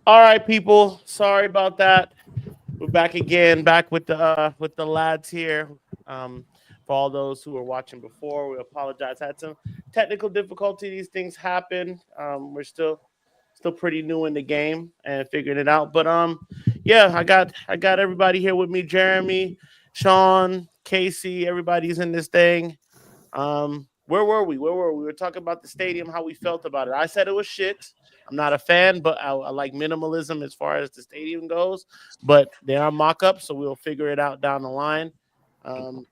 All right, people. Sorry about that. We're back again, back with the lads here. Um, for all those who were watching before, we apologize. Had some technical difficulty. These things happen. We're still pretty new in the game and figuring it out. But yeah, I got everybody here with me. Jeremy, Sean, Casey, everybody's in this thing. Where were we? Where were we? We were talking about the stadium, how we felt about it. I said it was shit. I'm not a fan, but I like minimalism as far as the stadium goes. But they are mock-ups, so we'll figure it out down the line. Um,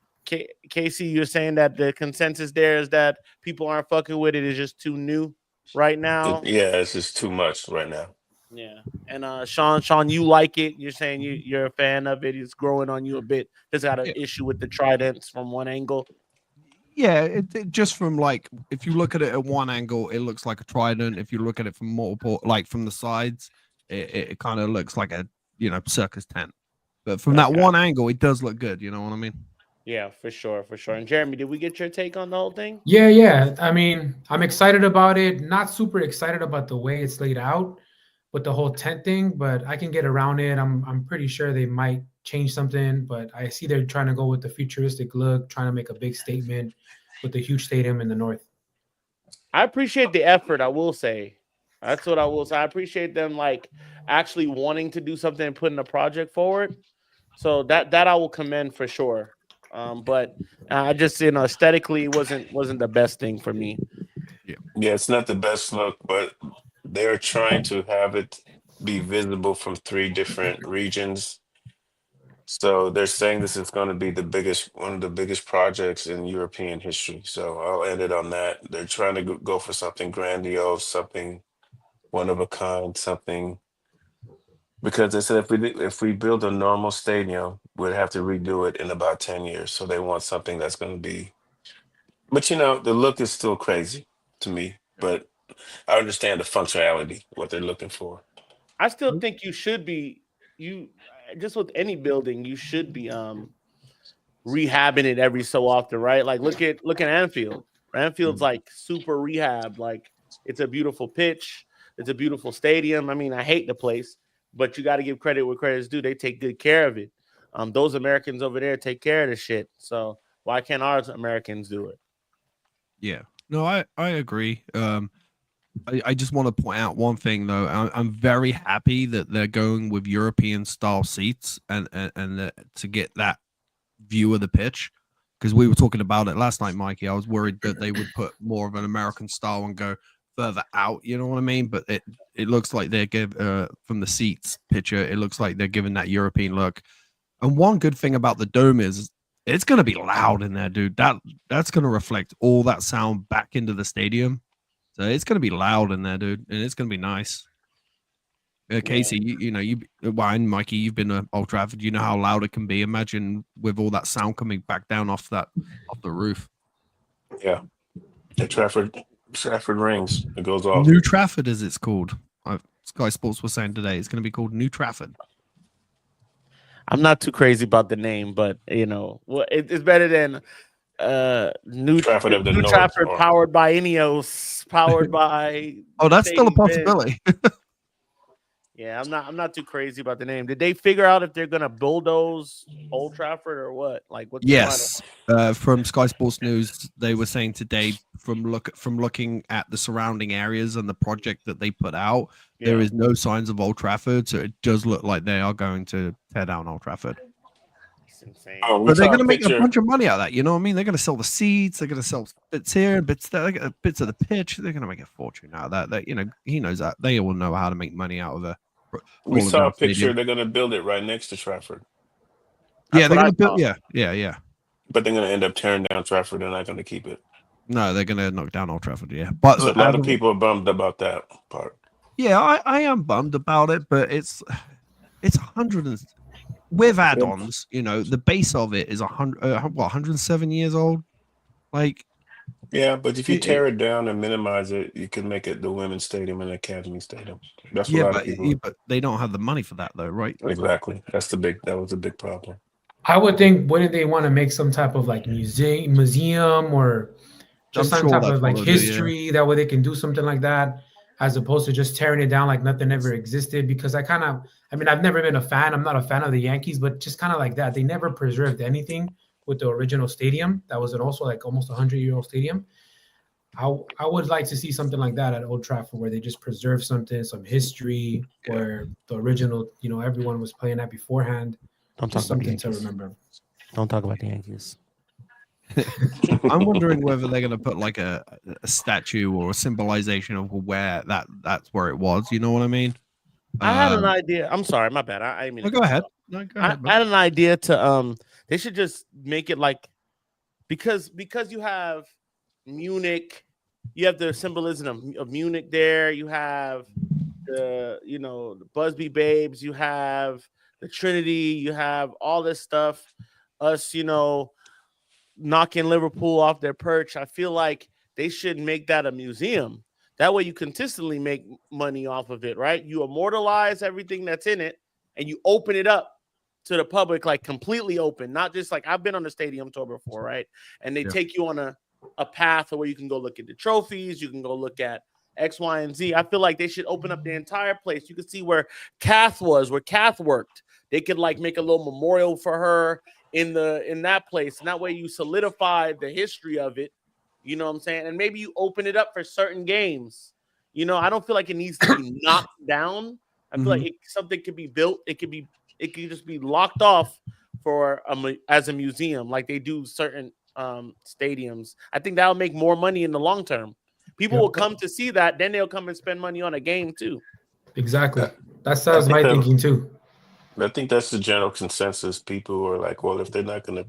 Casey, you're saying that the consensus there is that people aren't fucking with it. It's just too new right now. Yeah, it's just too much right now. Yeah. And Sean, you like it. You're saying you're a fan of it. It's growing on you a bit. Just got an Yeah, issue with the tridents from one angle. yeah. It just from like if you look at it at one angle, it looks like a trident. If you look at it from multiple, like from the sides, it kind of looks like a circus tent. But from that Okay. one angle, it does look good. You know what I mean? Yeah, for sure, for sure. And Jeremy, did we get your take on the whole thing? Yeah, yeah. I mean, I'm excited about it. Not super excited about the way it's laid out with the whole tent thing, but I can get around it. I'm pretty sure they might change something, but I see they're trying to go with the futuristic look, trying to make a big statement with the huge stadium in the north. I appreciate the effort. I will say, that's what I will say. I appreciate them like actually wanting to do something and putting a project forward. So that I will commend for sure. But I just aesthetically it wasn't the best thing for me. Yeah. Yeah, it's not the best look, but they're trying to have it be visible from three different regions. So they're saying this is going to be the biggest, one of the biggest projects in European history. So I'll end it on that. They're trying to go for something grandiose, something one of a kind, something because they said if we build a normal stadium, we'd have to redo it in about 10 years. So they want something that's going to be. But the look is still crazy to me. But I understand the functionality, what they're looking for. I still think you should be you just with any building you should be rehabbing it every so often, right? Like look at Anfield. Anfield's like super rehab. Like it's a beautiful pitch. It's a beautiful stadium. I mean, I hate the place, but you got to give credit where credit's due. They take good care of it. Those Americans over there take care of the shit. So why can't our Americans do it? Yeah. No, I agree. I just want to point out one thing though. I'm very happy that they're going with European style seats and to get that view of the pitch because we were talking about it last night, Mikey. I was worried that they would put more of an American style and go further out. You know what I mean? But it looks like they're from the seats picture. It looks like they're giving that European look. And one good thing about the dome is it's going to be loud in there, dude. That's going to reflect all that sound back into the stadium. So it's going to be loud in there, dude, and it's going to be nice. Yeah. Casey, and Mikey, you've been to Old Trafford. You know how loud it can be. Imagine with all that sound coming back down off the roof. Yeah. The Trafford rings. It goes off. New Trafford, as it's called. Sky Sports was saying today, it's going to be called New Trafford. I'm not too crazy about the name, but well, it's better than Trafford of the New North. Trafford powered by Ineos, powered by Oh, that's still a Mercedes-Benz. possibility. Yeah, I'm not too crazy about the name. Did they figure out if they're gonna bulldoze Old Trafford or what? Like what's the final? Yes, from Sky Sports News, they were saying today from looking at the surrounding areas and the project that they put out, there Yeah, is no signs of Old Trafford, so it does look like they are going to tear down Old Trafford. it's insane. Oh, we But they're saw a going to make a picture. bunch of money out of that. You know what I mean? They're going to sell the seats. They're going to sell bits here, bits there, bits of the pitch. They're going to make a fortune out of that. He knows that they all know how to make money out of a We falling saw down a picture. stadium. They're going to build it right next to Trafford, Yeah, That's they're what I going to build. thought. Yeah. but they're going to end up tearing down Trafford. They're not going to keep it. No, they're going to knock down Old Trafford. Yeah, but So a lot of people are bummed about that part. yeah, I am bummed about it, but it's 100 with add-ons. The base of it is 107 years old. Like Yeah, but if you it, tear it down and minimize it, you can make it the women's stadium and academy stadium. That's what yeah, a lot of people. but they don't have the money for that though, right? Exactly. That was a big problem. I would think, wouldn't they want to make some type of like museum or I'm just some sure type that's of what like they'll do. Yeah, history that way they can do something like that? as opposed to just tearing it down like nothing ever existed. Because I mean, I've never been a fan. I'm not a fan of the Yankees, but just kind of like that. They never preserved anything with the original stadium. That was also like almost 100-year-old stadium. I would like to see something like that at Old Trafford where they just preserve something, some history, where the original, everyone was playing at beforehand. Don't talk Just about the something to Yankees. remember. Don't talk about the Yankees. I'm wondering whether they're going to put like a statue or a symbolization of where that's where it was. You know what I mean? I had an idea. I'm sorry, my bad. I mean, No, go ahead. No, go ahead. I had an idea to they should just make it like because you have Munich, you have the symbolism of Munich there. You have the Busby Babes. You have the Trinity. You have all this stuff. Us, knocking Liverpool off their perch. I feel like they should make that a museum. That way you consistently make money off of it, right? You immortalize everything that's in it and you open it up to the public, like completely open, not just like I've been on the stadium tour before, right? And they take you on a path where you can go look at the trophies, you can go look at X, Y, and Z. I feel like they should open up the entire place. You can see where Kath was, where Kath worked. They could like make a little memorial for her in that place. And that way you solidify the history of it. You know what I'm saying? And maybe you open it up for certain games. I don't feel like it needs to be knocked down. I feel like something could be built. It could just be locked off for as a museum, like they do certain stadiums. I think that'll make more money in the long term. People will come to see that, then they'll come and spend money on a game too. Exactly. That sounds my thinking too. I think that's the general consensus. People are like, well, if they're not going to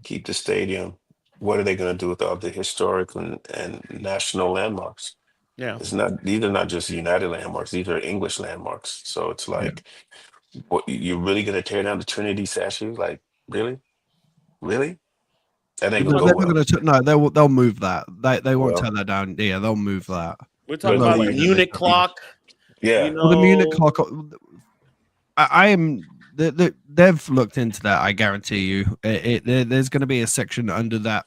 keep the stadium, what are they going to do with all the historic and national landmarks? Yeah. These are not just United landmarks. These are English landmarks. So it's like, what, you're really going to tear down the Trinity statue? Like, really? That ain't No, gonna they're go not well. going to. They'll move that. They won't Well, tear that down. Yeah, they'll move that. We're talking But about the- the Munich clock. Yeah. Well, the Munich clock. I am. They've looked into that. I guarantee you. There's going to be a section under that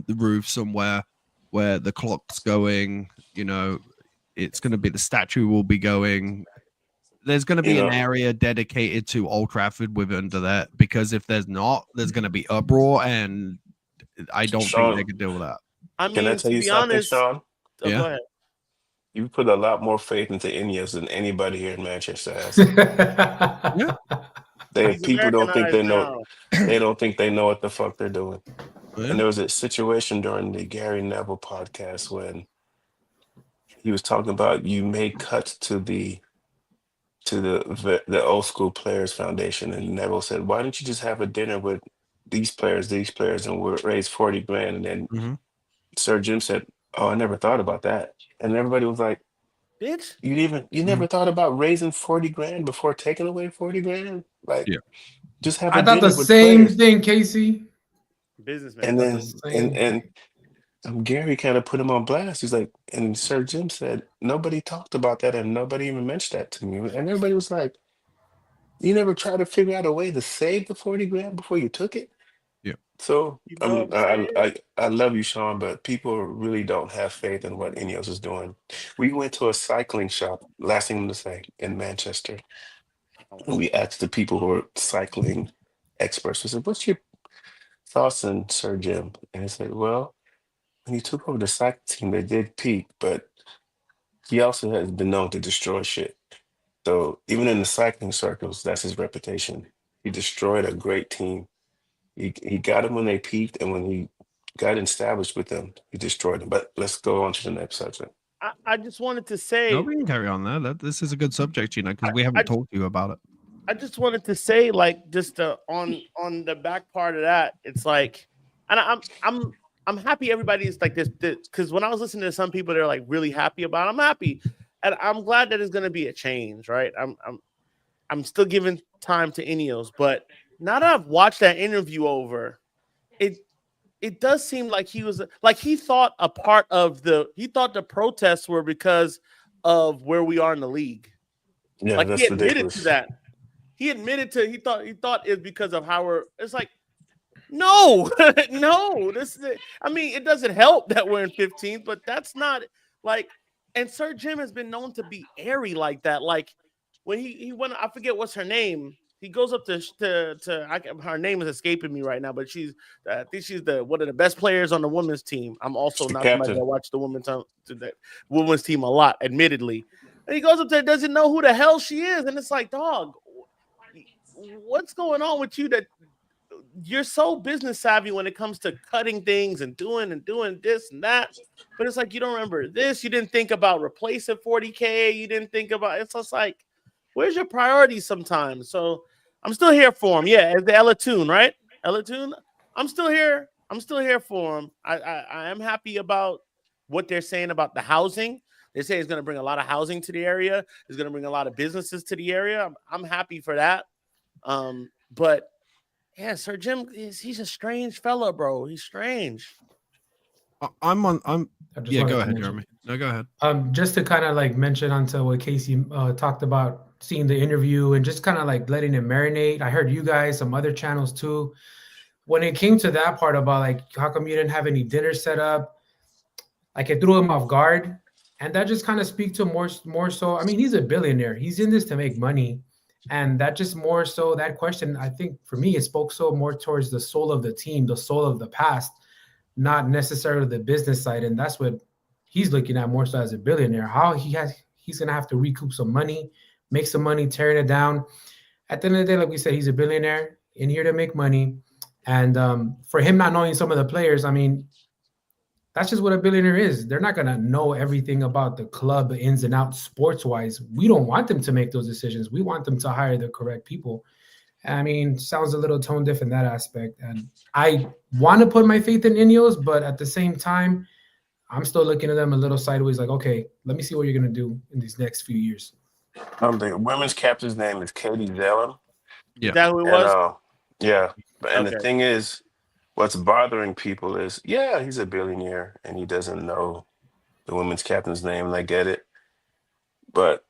roof somewhere where the clock's going. It's going to be the statue will be going. There's going to be an area dedicated to Old Trafford with under that, because if there's not, there's going to be uproar, and I don't think they could deal with that. I Can I mean, tell to you be something, honest, Sean? go ahead. You put a lot more faith into Ineos than anybody here in Manchester has. People don't think they know. They don't think they know what the fuck they're doing. Yeah. And there was a situation during the Gary Neville podcast when he was talking about you made cuts to the old school players foundation, and Neville said, "Why don't you just have a dinner with these players, and we'll raise 40 grand?" And then Sir Jim said, "Oh, I never thought about that." And everybody was like, Bitch, you never thought about raising 40 grand before taking away 40 grand? Like, just have a I thought dinner the with same players. thing, Casey. Businessman. And then Same. Gary kind of put him on blast. He's like, and Sir Jim said, nobody talked about that and nobody even mentioned that to me. And everybody was like, you never tried to figure out a way to save the 40 grand before you took it? Yeah. So You know what I'm saying? I love you, Sean, but people really don't have faith in what Ineos is doing. We went to a cycling shop, last thing to say, in Manchester. And we asked the people who are cycling experts, we said, what's your thoughts on Sir Jim? And he said, well, when he took over the cycling team, they did peak, but he also has been known to destroy shit. So even in the cycling circles, that's his reputation. He destroyed a great team. He got them when they peaked, and when he got established with them, he destroyed them. But let's go on to the next subject. I just wanted to say. No, we can carry on there. This is a good subject, because we haven't talked to you about it. I just wanted to say, like, just on the back part of that, it's like, and I'm happy everybody's like this because when I was listening to some people, they're like really happy about it. I'm happy, and I'm glad that it's going to be a change, right? I'm still giving time to Ineos, but now that I've watched that interview over, it does seem like he was like he thought the protests were because of where we are in the league. Yeah, like that's he admitted ridiculous. to that. He admitted to he thought it's because of how we're. It's like no, no. This is. I mean, it doesn't help that we're in 15th, but that's not like And Sir Jim has been known to be airy like that. Like when he went, I forget what's her name. He goes up her name is escaping me right now, but I think she's one of the best players on the women's team. I'm also The not somebody captain. that watched the women's team a lot, admittedly. And he goes up there, doesn't know who the hell she is, and it's like, dog, what's going on with you that you're so business savvy when it comes to cutting things and doing this and that, but it's like you don't remember this. You didn't think about replacing 40K. You didn't think about it's just like, where's your priorities sometimes? So I'm still here for him. Yeah, as the Ella Tune, right? Ella Tune. I'm still here. I'm still here for him. I am happy about what they're saying about the housing. They say it's going to bring a lot of housing to the area. It's going to bring a lot of businesses to the area. I'm happy for that. But yeah, Sir Jim, he's a strange fella, bro. He's strange. I'm I just yeah, wanted go to ahead, mention- Jeremy. No, go ahead. Just to kind of like mention onto what Casey talked about, seeing the interview and just kind of like letting it marinate. I heard you guys, some other channels too. When it came to that part about like, how come you didn't have any dinner set up? Like it threw him off guard, and that just kind of speak to more so. I mean, he's a billionaire. He's in this to make money, and that just more so that question. I think for me, it spoke so more towards the soul of the team, the soul of the past, not necessarily the business side, and that's what he's looking at more so as a billionaire. How he's gonna have to recoup some money, make some money, tearing it down. At the end of the day, like we said, he's a billionaire in here to make money, and for him not knowing some of the players, I mean, that's just what a billionaire is. They're not gonna know everything about the club, the ins and outs, sports wise. We don't want them to make those decisions. We want them to hire the correct people. I mean, sounds a little tone deaf in that aspect. And I want to put my faith in Ineos, but at the same time, I'm still looking at them a little sideways, like, okay, let me see what you're gonna do in these next few years. The women's captain's name is Katie Zellum. Yeah. Is that who it And was? yeah. And the Okay. thing is, what's bothering people is, yeah, he's a billionaire and he doesn't know the women's captain's name, and I get it. But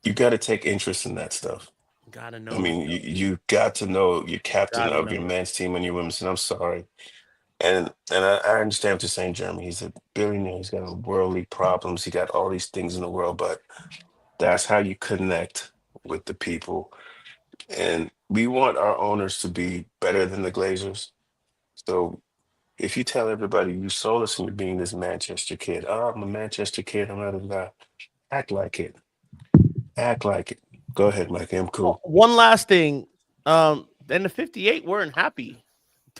you got to take interest in that stuff. Gotta know. I mean, you got to know your captain Gotta of your know. men's team and your women's. And I'm sorry, and I understand what you're saying, Jeremy. He's a billionaire. He's got worldly problems. He got all these things in the world, but that's how you connect with the people. And we want our owners to be better than the Glazers. So if you tell everybody you soulless and you're being this Manchester kid, oh, I'm a Manchester kid, I'm not a guy. Act like it. Act like it. Go ahead, Mike. I'm cool. One last thing. And the 58 weren't happy.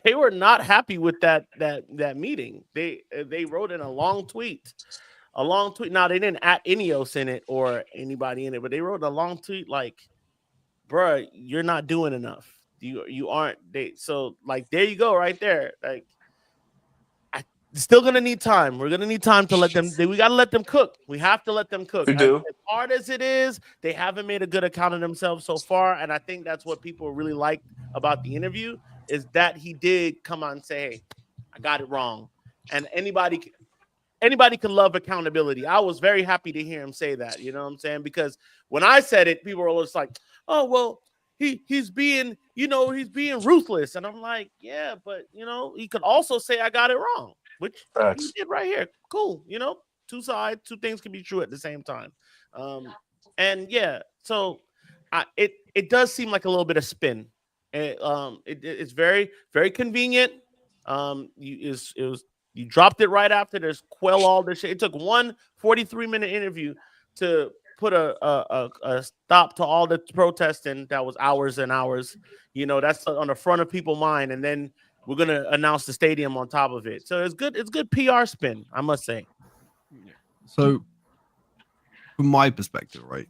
They were not happy with that meeting. They wrote in a long tweet. A long tweet. Now they didn't at Ineos in it or anybody in it, but they wrote a long tweet like, bruh, you're not doing enough. You aren't. So like there you go, right there. Like still gonna need time. We're gonna need time to let them. We gotta let them cook. We have to let them cook. We do. As hard as it is, they haven't made a good account of themselves so far, and I think that's what people really liked about the interview is that he did come on and say, "Hey, I got it wrong," and anybody can love accountability. I was very happy to hear him say that. You know what I'm saying? Because when I said it, people were always like, "Oh, well, he's being ruthless," and I'm like, "Yeah, but he could also say I got it wrong." Which he did right here. Cool. Two sides, two things can be true at the same time. And yeah, so it does seem like a little bit of spin. It's very, very convenient. You dropped it right after there's quell all this shit. It took one 43-minute interview to put a stop to all the protesting that was hours and hours. That's on the front of people's mind, and then we're gonna announce the stadium on top of it. So it's good. It's good PR spin, I must say. So, from my perspective, right,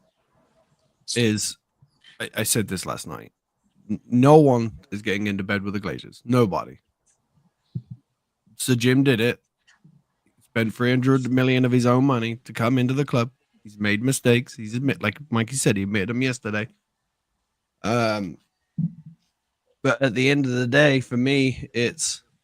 I said this last night. No one is getting into bed with the Glazers. Nobody. So Jim did it. He spent 300 million of his own money to come into the club. He's made mistakes. Like Mikey said, he admitted them yesterday. But at the end of the day, for me,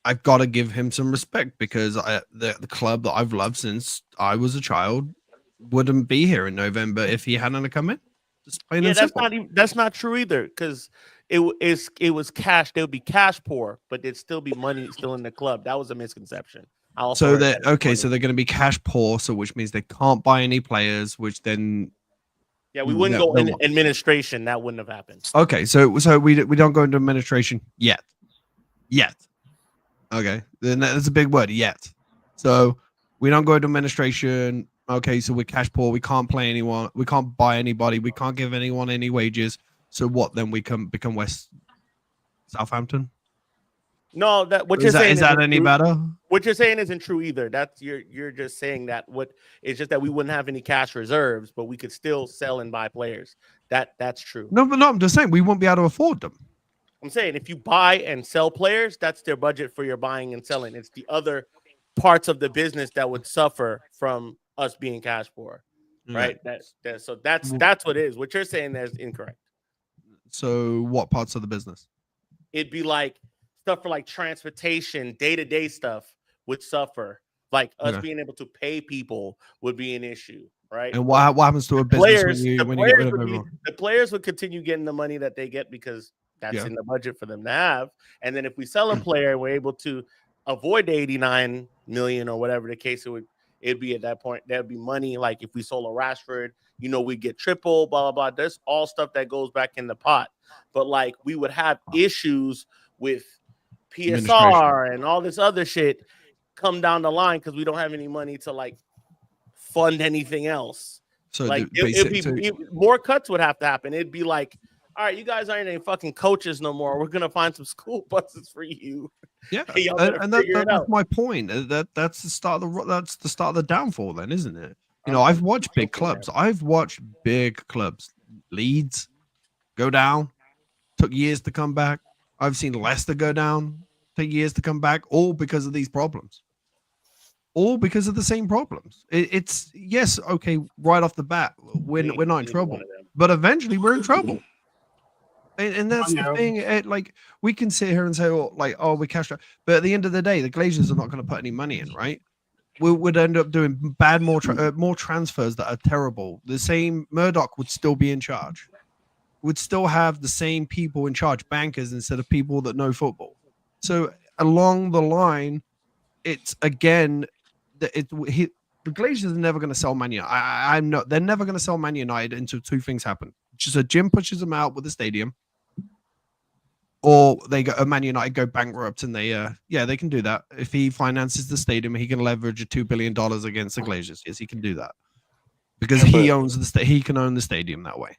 I've got to give him some respect because the club that I've loved since I was a child wouldn't be here in November if he hadn't come in. Just plain and simple. That's not true either because it was cash. They would be cash poor, but there'd still be money still in the club. That was a misconception. I also So heard they're that this morning. so they're going to be cash poor, so which means they can't buy any players, which then Yeah, we wouldn't go then in what? administration. That wouldn't have happened. Okay, so we don't go into administration yet. Okay, then that's a big word, yet. So we don't go into administration. Okay, so we're cash poor. We can't play anyone. We can't buy anybody. We can't give anyone any wages. So what? Then we can become West Southampton. No, that what you're Is that saying is that isn't any true. better? What you're saying isn't true either. That's you're just saying that what it's just that we wouldn't have any cash reserves, but we could still sell and buy players. That's true. No, but no. I'm just saying we won't be able to afford them. I'm saying if you buy and sell players, that's their budget for your buying and selling. It's the other parts of the business that would suffer from us being cash poor, right? So that's what it is. What you're saying there is incorrect. So what parts of the business? It'd be like stuff for like transportation, day-to-day stuff would suffer. Like us being able to pay people would be an issue, right? And what happens to a business when you get rid of everyone? The players would continue getting the money that they get because that's in the budget for them to have. And then if we sell a player and we're able to avoid the 89 million or whatever the case it'd be at that point, there'd be money. Like if we sold a Rashford, we'd get triple, blah, blah, blah. There's all stuff that goes back in the pot. But like we would have issues with PSR and all this other shit come down the line because we don't have any money to like fund anything else. So like it'd be more cuts would have to happen. It'd be like, all right, you guys aren't any fucking coaches no more. We're gonna find some school buses for you. Yeah, and that's my point. That's the start of the downfall, then, isn't it? I've watched big clubs. Leeds go down, took years to come back. I've seen Leicester go down, take years to come back, all because of these problems. All because of the same problems. It's yes, okay, right off the bat, we're not in trouble, but eventually we're in trouble. And that's the thing. Like we can sit here and say, we cashed out, but at the end of the day, the Glazers are not going to put any money in, right? We would end up doing more transfers that are terrible. The same Murdoch would still be in charge. Would still have the same people in charge, bankers instead of people that know football. So along the line, it's again the Glazers are never going to sell Man United. I'm not. They're never going to sell Man United until two things happen: just a Jim pushes them out with the stadium, or Man United go bankrupt, and they can do that. If he finances the stadium, he can leverage $2 billion against the Glazers. Yes, he can do that because he owns he can own the stadium that way.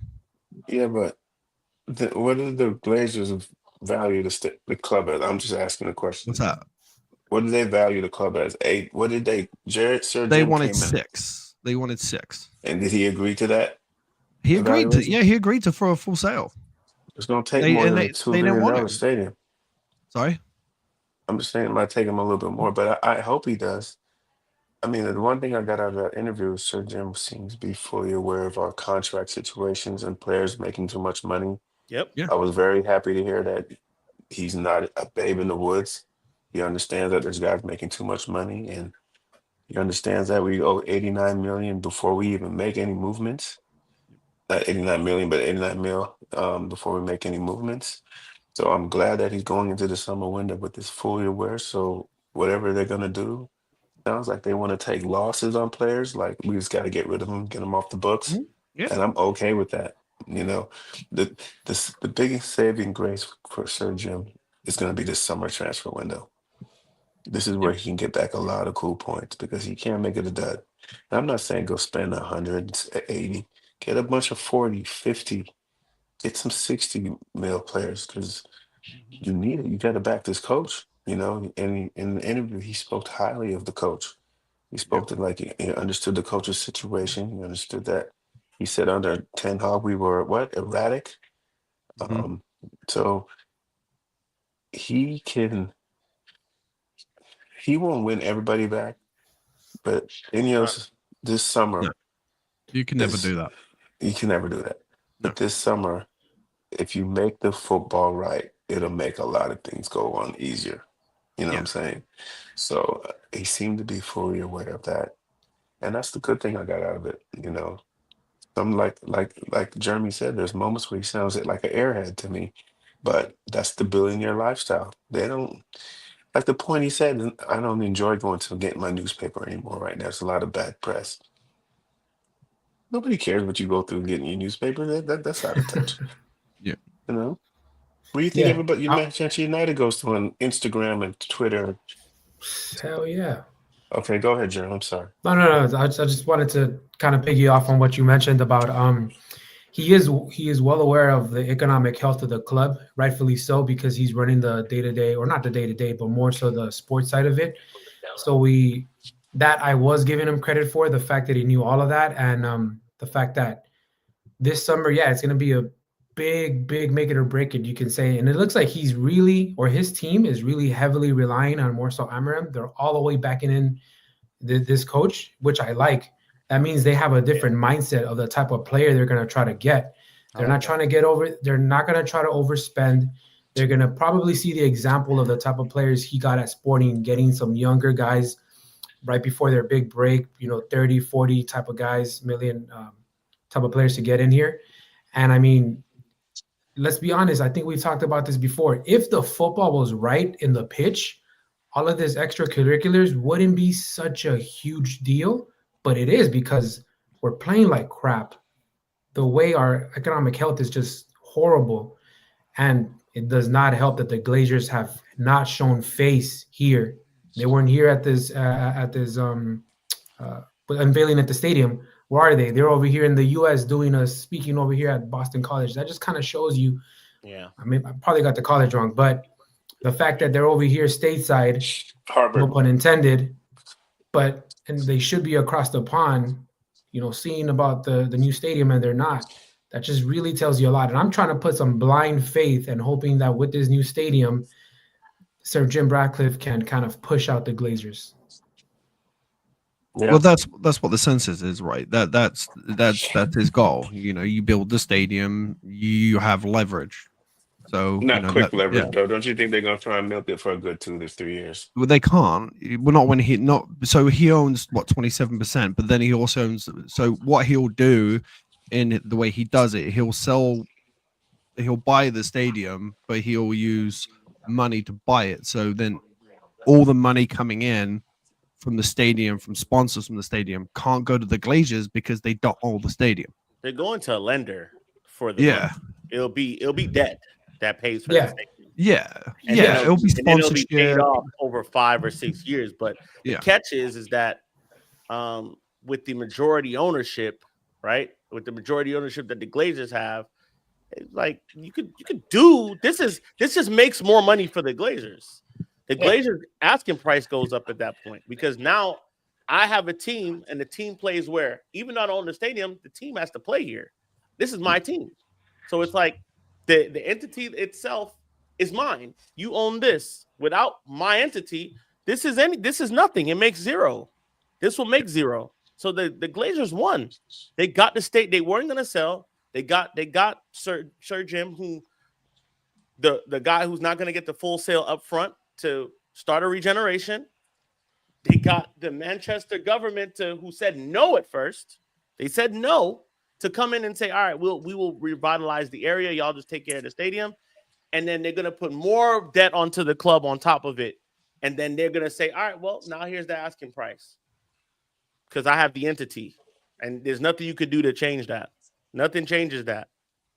Yeah, but what do the Glazers value the club as? I'm just asking a question. What's that? What do they value the club as? 8? What did they? They wanted 6. They wanted 6. And did he agree to that? He agreed to. Yeah, he agreed to for a full sale. It's going to take more than a $2 billion stadium. Sorry, I'm just saying it might take him a little bit more, but I hope he does. I mean, the one thing I got out of that interview is Sir Jim seems to be fully aware of our contract situations and players making too much money. Yep. Yeah. I was very happy to hear that he's not a babe in the woods. He understands that there's guys making too much money, and he understands that we owe 89 million before we even make any movements. Not 89 million, but 89 mil before we make any movements. So I'm glad that he's going into the summer window with this fully aware. So whatever they're gonna do, sounds like they want to take losses on players. Like we just got to get rid of them, get them off the books, and I'm okay with that. The biggest saving grace for Sir Jim is going to be this summer transfer window. This is where he can get back a lot of cool points because he can't make it a dud. And I'm not saying go spend 180, get a bunch of 40, 50, get some 60 mil players because you need it. You got to back this coach. And in the interview, he spoke highly of the coach. He spoke to he understood the coach's situation. He understood that. He said under Ten Hag we were erratic. So he won't win everybody back, but Ineos this summer. You can never do that. You can never do that. No. But this summer, if you make the football right, it'll make a lot of things go on easier. You know what I'm saying? So he seemed to be fully aware of that. And that's the good thing I got out of it. Some like Jeremy said, there's moments where he sounds like an airhead to me, but that's the billionaire lifestyle. Like the point he said, I don't enjoy going to get my newspaper anymore right now. There's a lot of bad press. Nobody cares what you go through getting your newspaper. That's out of touch. Yeah. You know? What do you think Yeah. everybody Manchester United goes to on Instagram and Twitter? Hell yeah. Okay, go ahead, Jerry. I'm sorry. No. I just wanted to kind of piggy off on what you mentioned about he is well aware of the economic health of the club, rightfully so, because he's running the day to day, or not the day to day, but more so the sports side of it. So I was giving him credit for the fact that he knew all of that, and the fact that this summer, yeah, it's going to be a big make it or break it, you can say. And it looks like he's really, or his team is really heavily relying on Marcel Amarim. They're all the way backing in this coach, which I like. That means they have a different mindset of the type of player they're going to try to get. They're not trying to get over. They're not going to try to overspend. They're going to probably see the example of the type of players he got at Sporting, getting some younger guys right before their big break, 30, 40 type of guys, million type of players to get in here. And I mean, let's be honest. I think we've talked about this before. If the football was right in the pitch, all of this extracurriculars wouldn't be such a huge deal, but it is because we're playing like crap. The way our economic health is just horrible, and it does not help that the Glazers have not shown face here. They weren't here at this unveiling at the stadium. Where are they? They're over here in the U.S. doing a speaking over here at Boston College. That just kind of shows you. Yeah. I mean, I probably got the college wrong, but the fact that they're over here stateside, Harvard. no pun intended, and they should be across the pond, seeing about the new stadium, and they're not. That just really tells you a lot. And I'm trying to put some blind faith and hoping that with this new stadium, Sir Jim Ratcliffe can kind of push out the Glazers. Yeah. Well, that's what the census is, right? That's his goal. You build the stadium, you have leverage. So Not quick leverage, though. Don't you think they're gonna try and milk it for a good 2 to 3 years? Well, they can't. Well, not when he not. So he owns what 27%, but then he also owns. So what he'll do, in the way he does it, he'll buy the stadium, but he'll use money to buy it. So then, all the money coming in from the stadium, from sponsors from the stadium, can't go to the Glazers because they don't own the stadium. They're going to a lender for the Yeah. money. It'll be debt that pays for Yeah. the stadium. Yeah, And yeah, it'll be and then it'll be sponsorship. paid off over 5 or 6 years. But Yeah. the catch is that with the majority ownership, right? With the majority ownership that the Glazers have, it's like you could do this. This just makes more money for the Glazers. The Glazers asking price goes up at that point because now I have a team and the team plays where, even though I don't own the stadium, the team has to play here. This is my team. So it's like the entity itself is mine. You own this. Without my entity, this is nothing. It makes zero. This will make zero. So the Glazers won. They got the state. They weren't going to sell. They got Sir Jim, who the guy who's not going to get the full sale up front to start a regeneration. They got the Manchester government who said no at first. They said no to come in and say, all right, we will revitalize the area. Y'all just take care of the stadium. And then they're going to put more debt onto the club on top of it. And then they're going to say, all right, well, now here's the asking price. Because I have the entity. And there's nothing you could do to change that. Nothing changes that.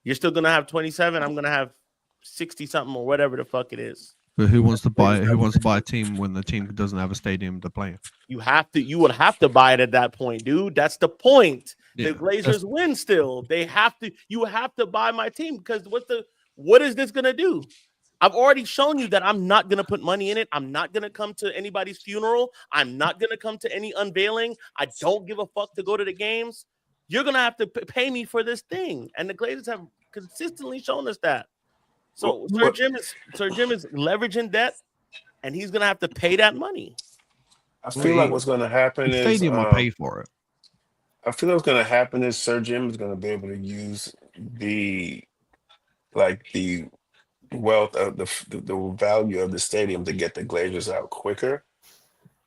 You're still going to have 27. I'm going to have 60 something or whatever the fuck it is. But who wants to buy a team when the team doesn't have a stadium to play in? You would have to buy it at that point, dude. That's the point. Yeah, the Glazers win still. You have to buy my team because what is this gonna do? I've already shown you that I'm not gonna put money in it. I'm not gonna come to anybody's funeral. I'm not gonna come to any unveiling. I don't give a fuck to go to the games. You're gonna have to pay me for this thing. And the Glazers have consistently shown us that. So Sir Jim is leveraging debt, and he's gonna have to pay that money. I feel like what's going to happen The is stadium will pay for it. I feel like what's going to happen is Sir Jim is going to be able to use the wealth of the value of the stadium to get the Glazers out quicker.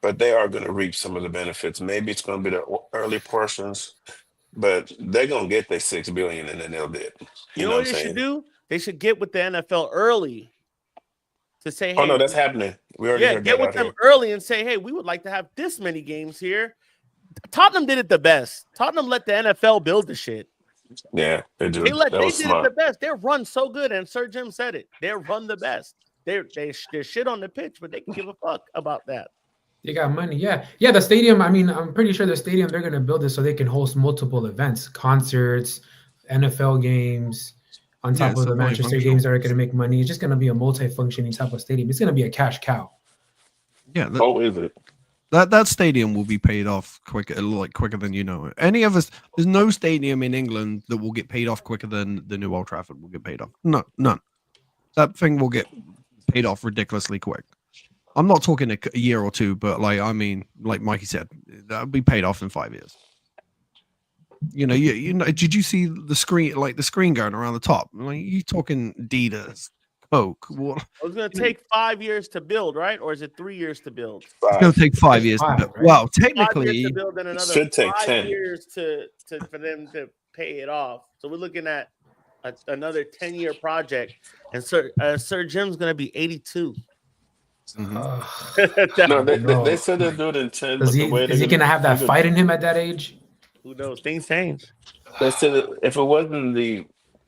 But they are going to reap some of the benefits. Maybe it's going to be the early portions, but they're going to get their $6 billion and then they'll do it. You know what they should do? They should get with the NFL early. to say, Oh hey, no, that's happening. We already yeah, heard get that with out them here. early and say, hey, we would like to have this many games here. Tottenham did it the best. Tottenham let the NFL build the shit. Yeah, they do. That They was did it the smart. best. Their run so good, and Sir Jim said it. Their run the best. They're shit on the pitch, but they can give a fuck about that. They got money. Yeah. Yeah. The stadium, I mean, I'm pretty sure the stadium, they're going to build it so they can host multiple events, concerts, NFL games, on Yeah, top it's of a the Manchester games multifunctional. that are going to make money. It's just going to be a multi-functioning type of stadium. It's going to be a cash cow. Yeah, Oh, is it? that stadium will be paid off quicker, like quicker than you know. Any of us, there's no stadium in England that will get paid off quicker than the new Old Trafford will get paid off. No, none. That thing will get paid off ridiculously quick. I'm not talking a year or two, but like I mean, like Mikey said, that'll be paid off in 5 years. You know, did you see the screen, like the screen going around the top? Like you talking Adidas, Coke? What? It was going to You know, take 5 years to build, right? Or is it 3 years to build? it's going 5. to take 5 It's years to 5, build. right? Well, 5 years to technically, build and It another should take 5 10. years to for them to pay it off. So we're looking at another 10-year project, and Sir Jim's going to be 82. No, they no. said they'll do it in 10, Is but the he way is he going to have that fight in him at that age? Who knows? Things change. they said that if it wasn't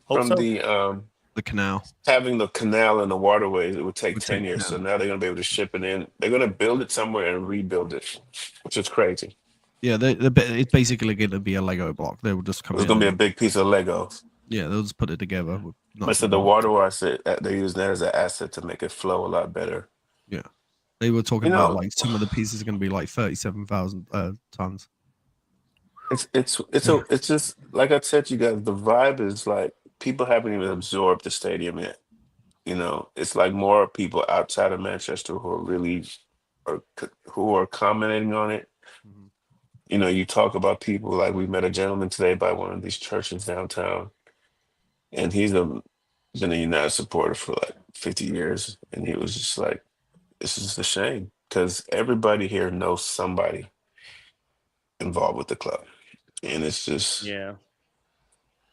Hope so. the canal having the canal and the waterways, it would take would 10 take years. So 10. now they're gonna be able to ship it in. They're gonna build it somewhere and rebuild it, which is crazy. Yeah, it's basically going to be a Lego block. They will just come It's in gonna be a and big piece of Lego. yeah, they'll just put it together. With But nuts so and the bolts. water, I said they use that as an asset to make it flow a lot better. Yeah, they were talking You about know, like some of the pieces are going to be like 37,000 tons. it's just like I said to you guys, the vibe is like people haven't even absorbed the stadium yet. You know, it's like more people outside of Manchester who are really who are commenting on it. Mhm. You know, you talk about people like we met a gentleman today by one of these churches downtown, and been a United supporter for like 50 years, and he was just like, "This is a shame because everybody here knows somebody involved with the club, and it's just Yeah.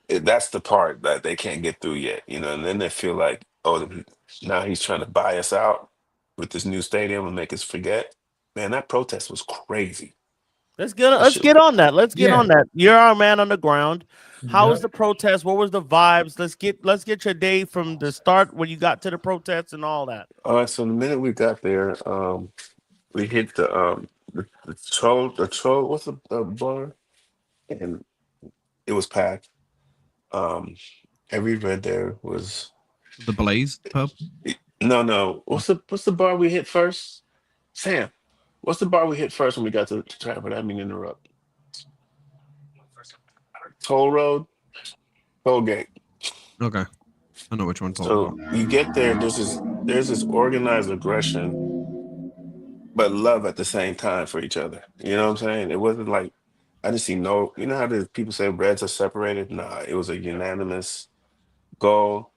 that's the part that they can't get through yet, you know." And then they feel like, oh, now he's trying to buy us out with this new stadium and make us forget. Man, that protest was crazy. Let's That shit get was on that. Let's get Yeah. on that. You're our man on the ground. How was Yep. the protest? What was the vibes? Let's get your day from the start when you got to the protest and all that. All right, so the minute we got there, we hit the troll, what's the bar? And it was packed. Um, every red there was The Blaze pub. no. What's the bar we hit first? Sam, what's the bar we hit first when we got to Trafford? I mean, interrupt. Toll Road, Toll Gate. Okay, I know which one. So you get there, there's this organized aggression, but love at the same time for each other. You know what I'm saying? It wasn't like I didn't see no. You know how the people say Reds are separated? Nah, it was a unanimous goal.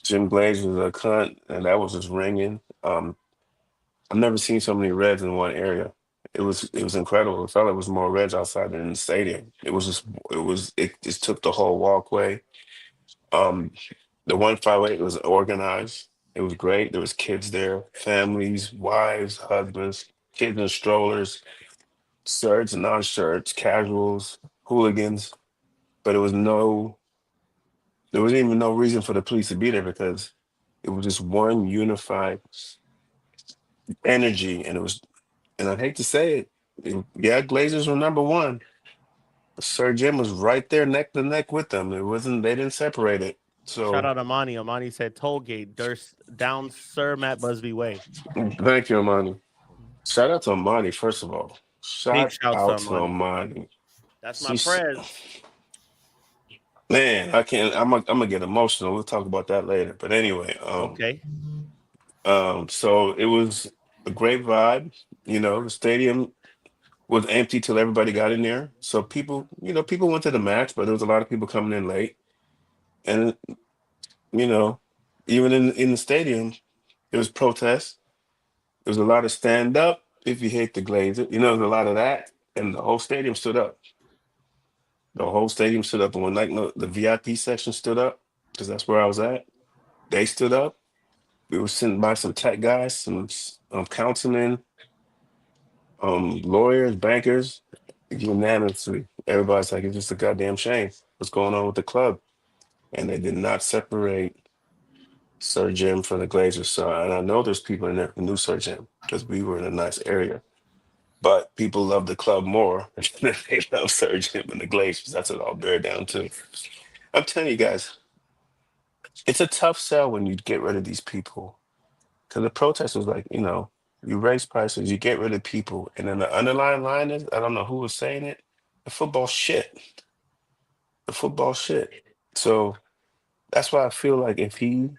Jim Glaze was a cunt, and that was just ringing. I've never seen so many Reds in one area. It was incredible. It felt like it was more Reds outside than in the stadium. It just took the whole walkway. Um, the 158 was organized. It was great. There was kids there, families, wives, husbands, kids in strollers, shirts, non-shirts, casuals, hooligans. But there was even no reason for the police to be there because it was just one unified energy, and I hate to say yeah, Glazers were number one. But Sir Jim was right there, neck to neck with them. They didn't separate it. Shout So out Amani. Amani said Tollgate, down Sir Matt Busby Way. thank you, Amani. Shout out to Amani, first of all. Big Shout shouts to out to Amani. Amani. That's my She's prez. man, I can't. I'm gonna get emotional. We'll talk about that later. But anyway, Okay. so it was a great vibe. You know, the stadium was empty till everybody got in there. So people went to the match, but there was a lot of people coming in late. And you know, even in the stadium, there was protests. There was a lot of stand up if you hate the Glazer. You know, there's a lot of that, and the whole stadium stood up. The whole stadium stood up, and when like no, the VIP section stood up, because that's where I was at. They stood up. we were sent by some tech guys, some councilmen, lawyers, bankers, unanimously. Everybody's like, it's just a goddamn shame. What's going on with the club? And they did not separate Sir Jim from the Glazers. So, and I know there's people in there who knew Sir Jim because we were in a nice area. But people love the club more than they love Sir Jim and the Glazers. That's what I'll bear down to. I'm telling you guys, it's a tough sell when you get rid of these people. Because the protest was like, you raise prices, you get rid of people. And then the underlying line is, I don't know who was saying it, the football shit. The football shit. So that's why I feel like if he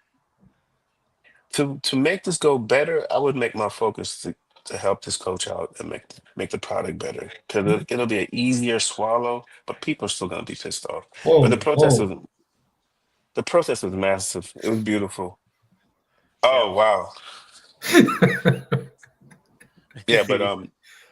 to make this go better, I would make my focus to help this coach out and make the product better. Because it'll be an easier swallow, but people are still gonna be pissed off. But Whoa, whoa. the protest was massive. It was beautiful. Yeah. Oh wow. Yeah, but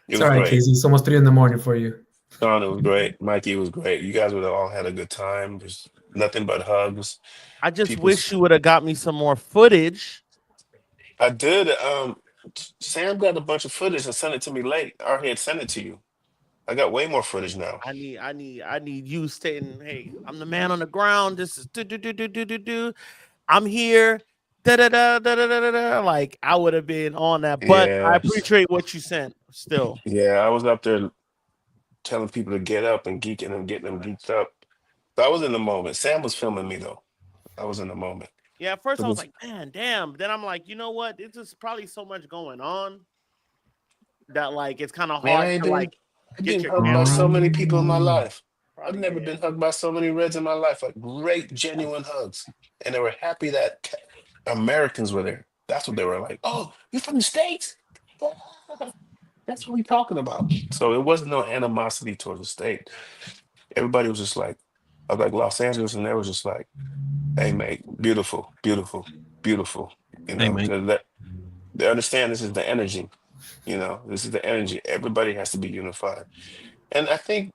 it It's was all right, great. Casey. It's almost 3 in the morning for you. Sean, it was great. Mikey, it was great. You guys would have all had a good time. There's nothing but hugs. I just People, wish you would have got me some more footage. I did. Sam got a bunch of footage and sent it to me late. I already had sent it to you. I got way more footage now. I need you stating, hey, I'm the man on the ground. This is do. I'm here. Da da da da da da da. Like I would have been on that, but I Yeah, appreciate what you sent. Still, yeah. I was up there telling people to get up and geeking them, getting them geeked up. So I was in the moment. Sam was filming me though. I was in the moment. yeah. At first, It I was was, like, man, damn. Then I'm like, you know what? It's just probably so much going on that like it's kind of man, hard to like I've get been your hugged by camera. so many people in my life. I've Probably never did. been hugged by so many Reds in my life. Like great, genuine hugs, and they were happy that Americans were there. That's what they were like. Oh, you're from the States? That's what we talking about. So it wasn't no animosity towards the state. Everybody was just like, I was like Los Angeles, and they was just like, "Hey, mate, beautiful, beautiful, beautiful." Hey, mate. Because that they understand this is the energy. This is the energy. Everybody has to be unified, and I think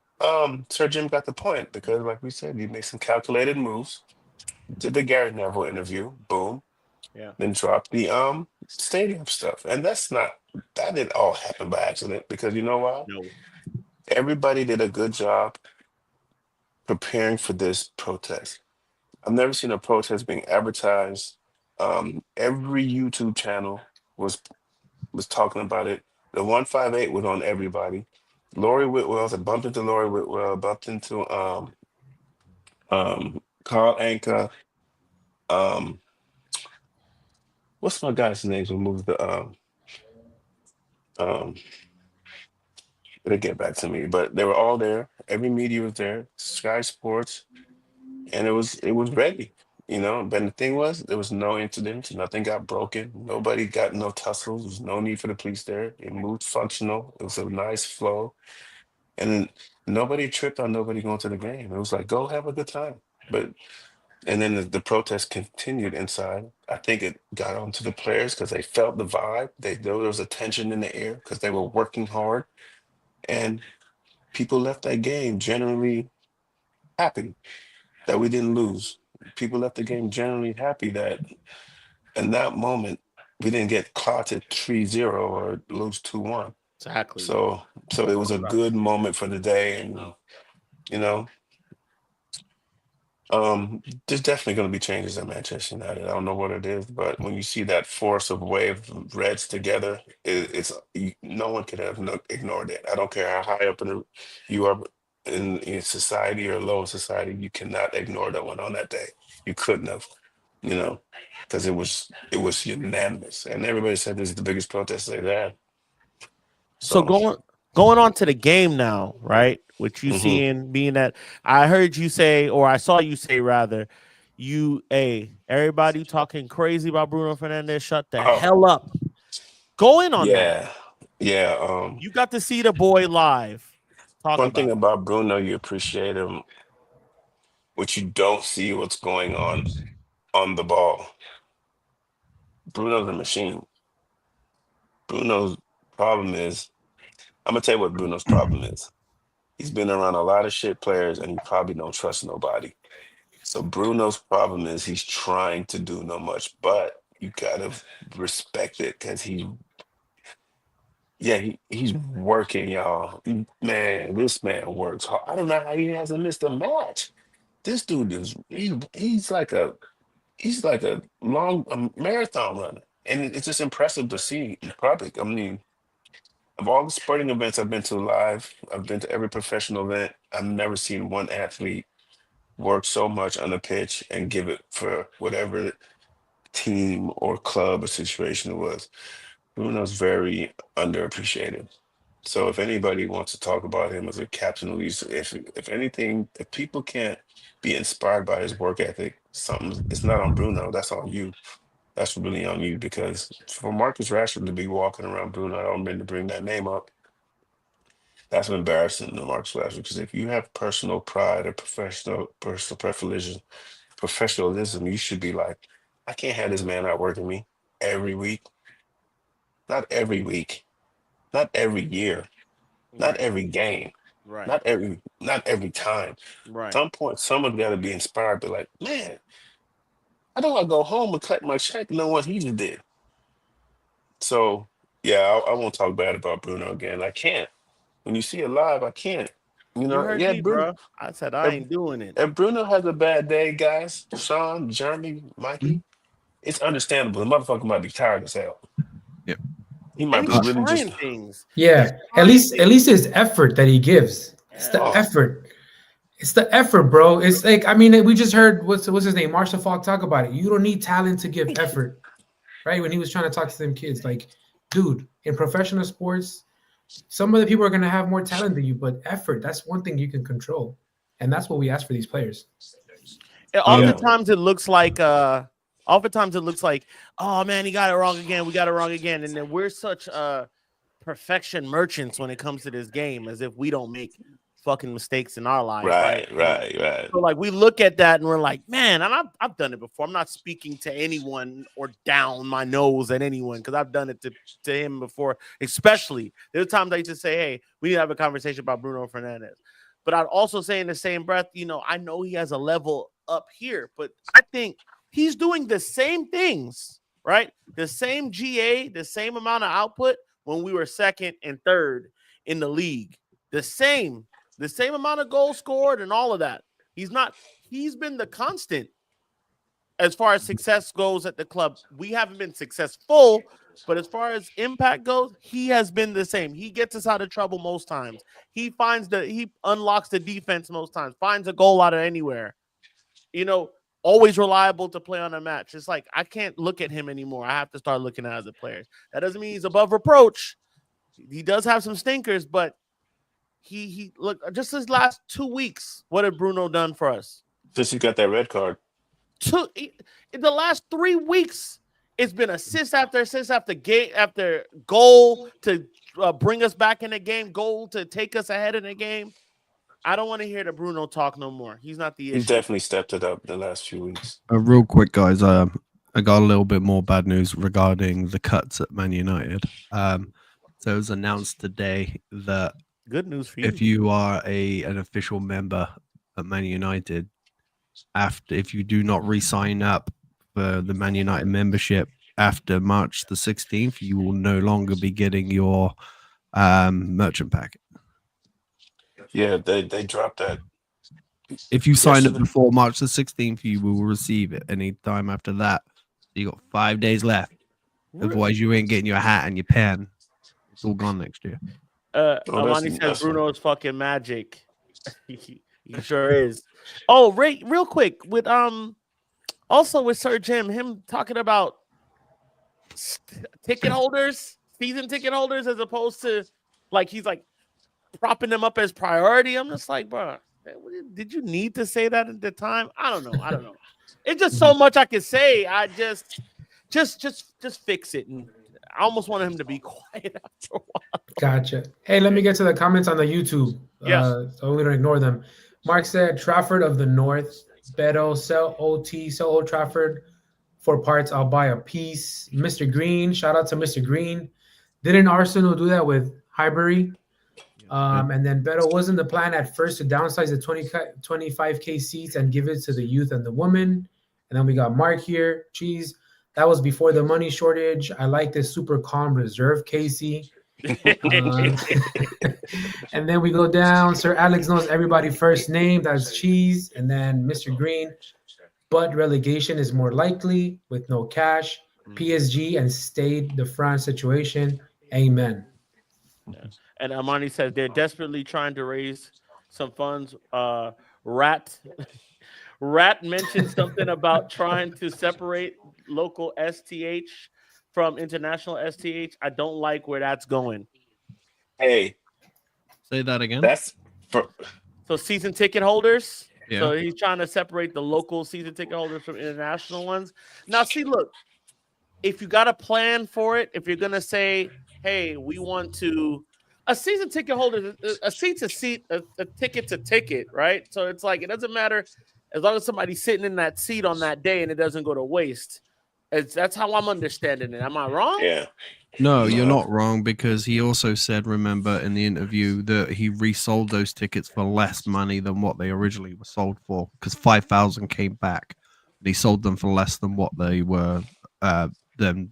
Sir Jim got the point because, like we said, you make some calculated moves. Did the Gary Neville interview? Boom. Yeah. Then drop the stadium stuff, and that didn't all happen by accident because you know why? No. Everybody did a good job preparing for this protest. I've never seen a protest being advertised. Every YouTube channel was talking about it. The 158 was on everybody. Lori Whitwell's. I bumped into Lori Whitwell. Bumped into Carl Anka. Um, what's my guy's name who moved the um it'll get back to me. But they were all there. Every media was there. Sky Sports, and it was ready. But the thing was, there was no incidents. Nothing got broken. Nobody got no tussles. There was no need for the police there. It moved functional. It was a nice flow, and then nobody tripped on nobody going to the game. It was like go have a good time. But and then the protest continued inside. I think it got onto the players because they felt the vibe. There was a tension in the air because they were working hard, and people left that game generally happy that we didn't lose. People left the game generally happy that in that moment we didn't get clotted 3-0 or lose 2-1. Exactly. So it was a good moment for the day, and you know there's definitely going to be changes at Manchester United. I don't know what it is, but when you see that force of wave of Reds together, no one could have ignored it. I don't care how high up you are in society or low society, you cannot ignore that one on that day. You couldn't have, you know, because it was unanimous, and everybody said this is the biggest protest they've had. So So, going on to the game now, right? Which you mhm. seeing being that I heard you say, or I saw you say rather, everybody talking crazy about Bruno Fernandez, shut the Oh hell up. Going on that, yeah, yeah. you got to see the boy live. Talk One thing about it. about Bruno, you appreciate him. What you don't see what's going on the ball. Bruno's a machine. Bruno's problem is, I'm gonna tell you what Bruno's problem is. He's been around a lot of shit players and he probably don't trust nobody. So Bruno's problem is he's trying to do no much, but you gotta respect it because he's working, y'all. Man, this man works hard. I don't know how he hasn't missed a match. This dude he's like a long marathon runner, and it's just impressive to see in public. I mean, of all the sporting events I've been to live, I've been to every professional event. I've never seen one athlete work so much on the pitch and give it for whatever team or club or situation it was. Bruno's very underappreciated. So if anybody wants to talk about him as a captain, at least if anything, if people can't be inspired by his work ethic, something it's not on Bruno. That's on you. That's really on you because for Marcus Rashford to be walking around Bruno, I don't mean to bring that name up. That's embarrassing to Marcus Rashford because if you have personal pride or personal professionalism, you should be like, I can't have this man out working me every week, not every week, not every year, not Right. every game, Right. not every time. At Right. some point, someone's got to be inspired. Be like, man, I don't want to go home and collect my check and know what he just did. So yeah, I won't talk bad about Bruno again. I can't. When you see it live, I can't. You heard Yeah, me, Bruno. bro. I said I If, ain't doing it. if Bruno has a bad day, guys, Sean, Jeremy, Mikey, it's understandable. The motherfucker might be tired as hell. Yep. He And might be he's really just trying things. He's Yeah, trying at things. least his effort that he gives. It's the Yeah. oh effort. It's the effort, bro. It's like, I mean, we just heard what's his name, Marshall Falk, talk about it. You don't need talent to give effort, right? When he was trying to talk to them kids, like, dude, in professional sports, some of the people are gonna have more talent than you, but effort, that's one thing you can control, and that's what we ask for these players. And yeah. oftentimes it looks like oh man, he got it wrong again. We got it wrong again. And then we're such perfection merchants when it comes to this game, as if we don't make fucking mistakes in our life, right? Right, right, right. So like we look at that and we're like, man, and I've done it before. I'm not speaking to anyone or down my nose at anyone because I've done it to him before. Especially there's times I used to say, hey, we need to have a conversation about Bruno Fernandes. But I'd also say in the same breath, I know he has a level up here, but I think he's doing the same things, right? The same GA, the same amount of output when we were second and third in the league. The same amount of goals scored and all of that. He's been the constant as far as success goes at the club. We haven't been successful, but as far as impact goes, he has been the same. He gets us out of trouble most times. He unlocks the defense most times, finds a goal out of anywhere. Always reliable to play on a match. It's like I can't look at him anymore. I have to start looking at other players. That doesn't mean he's above reproach. He does have some stinkers, but he look just his last 2 weeks. What had Bruno done for us? Since he got that red card. In the last 3 weeks, it's been assist after game after goal to bring us back in the game, goal to take us ahead in the game. I don't want to hear the Bruno talk no more. He's not the issue. He's definitely stepped it up the last few weeks. Real quick, guys. I got a little bit more bad news regarding the cuts at Man United. So it was announced today that good news for you. If you are an official member at Man United, if you do not re-sign up for the Man United membership after March the 16th, you will no longer be getting your merchant packet. Yeah, they dropped that. If you sign up before March the 16th, you will receive it any time after that. You got 5 days left. Otherwise, you ain't getting your hat and your pen. It's all gone next year. Amani says Bruno is fucking magic. He sure is. Oh, real quick with also with Sir Jim, him talking about ticket holders, season ticket holders, as opposed to like he's like propping them up as priority. I'm just like, bro, did you need to say that at the time? I don't know. It's just so much I can say. I just fix it. And I almost wanted him to be quiet after a while. Gotcha. Hey, let me get to the comments on the YouTube. So we don't ignore them. Mark said, Trafford of the North. Beto, sell OT, sell Old Trafford for parts. I'll buy a piece. Mr. Green, shout out to Mr. Green. Didn't Arsenal do that with Highbury? And then Beto, wasn't the plan at first to downsize the 25K seats and give it to the youth and the women? And then we got Mark here. Cheese. That was before the money shortage. I like this super calm reserve, Casey. Uh, and then we go down. Sir Alex knows everybody first name. That's Cheese. And then Mr. Green. But relegation is more likely with no cash. PSG and Stade de France situation. Amen. Yeah. And Amani says they're desperately trying to raise some funds. Rat Rat mentioned something about trying to separate local STH from international STH. I don't like where that's going. Hey, Say that again. that's for So season ticket holders. Yeah. So he's trying to separate the local season ticket holders from international ones. Now, see, look, if you got a plan for it, if you're gonna say, "Hey, we want to," a season ticket holder, a seat's a seat, a ticket's a ticket, right? So it's like it doesn't matter as long as somebody's sitting in that seat on that day and it doesn't go to waste. That's how I'm understanding it. Am I wrong? yeah. No, you're No. not wrong because he also said, remember in the interview, that he resold those tickets for less money than what they originally were sold for because 5,000 came back. And he sold them for less than what they were, then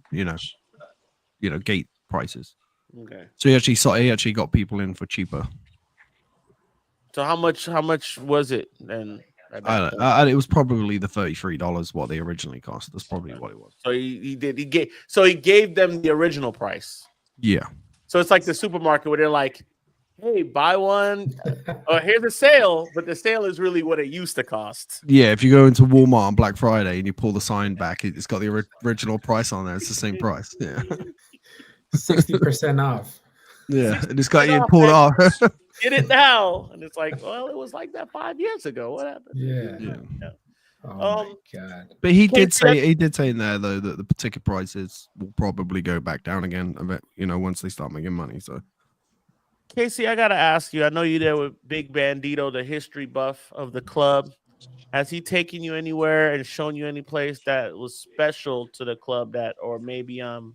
gate prices. Okay. So he actually got people in for cheaper. So how much was it then? It was probably the $33 what they originally cost. That's probably what it was. So he gave them the original price. Yeah. So it's like the supermarket where they're like, "Hey, buy one, or here's a sale," but the sale is really what it used to cost. Yeah, if you go into Walmart on Black Friday and you pull the sign back, it's got the original price on there. It's the same price. Yeah. 60% off. Yeah. And it's got you off, pulled man. off. Get it now. And it's like, well, it was like that 5 years ago. What happened? Yeah. Yeah. Oh my God. But he did Casey, say in there though that the ticket prices will probably go back down again a bit, once they start making money. So Casey, I gotta ask you. I know you there with Big Bandito, the history buff of the club. Has he taken you anywhere and shown you any place that was special to the club that, or maybe like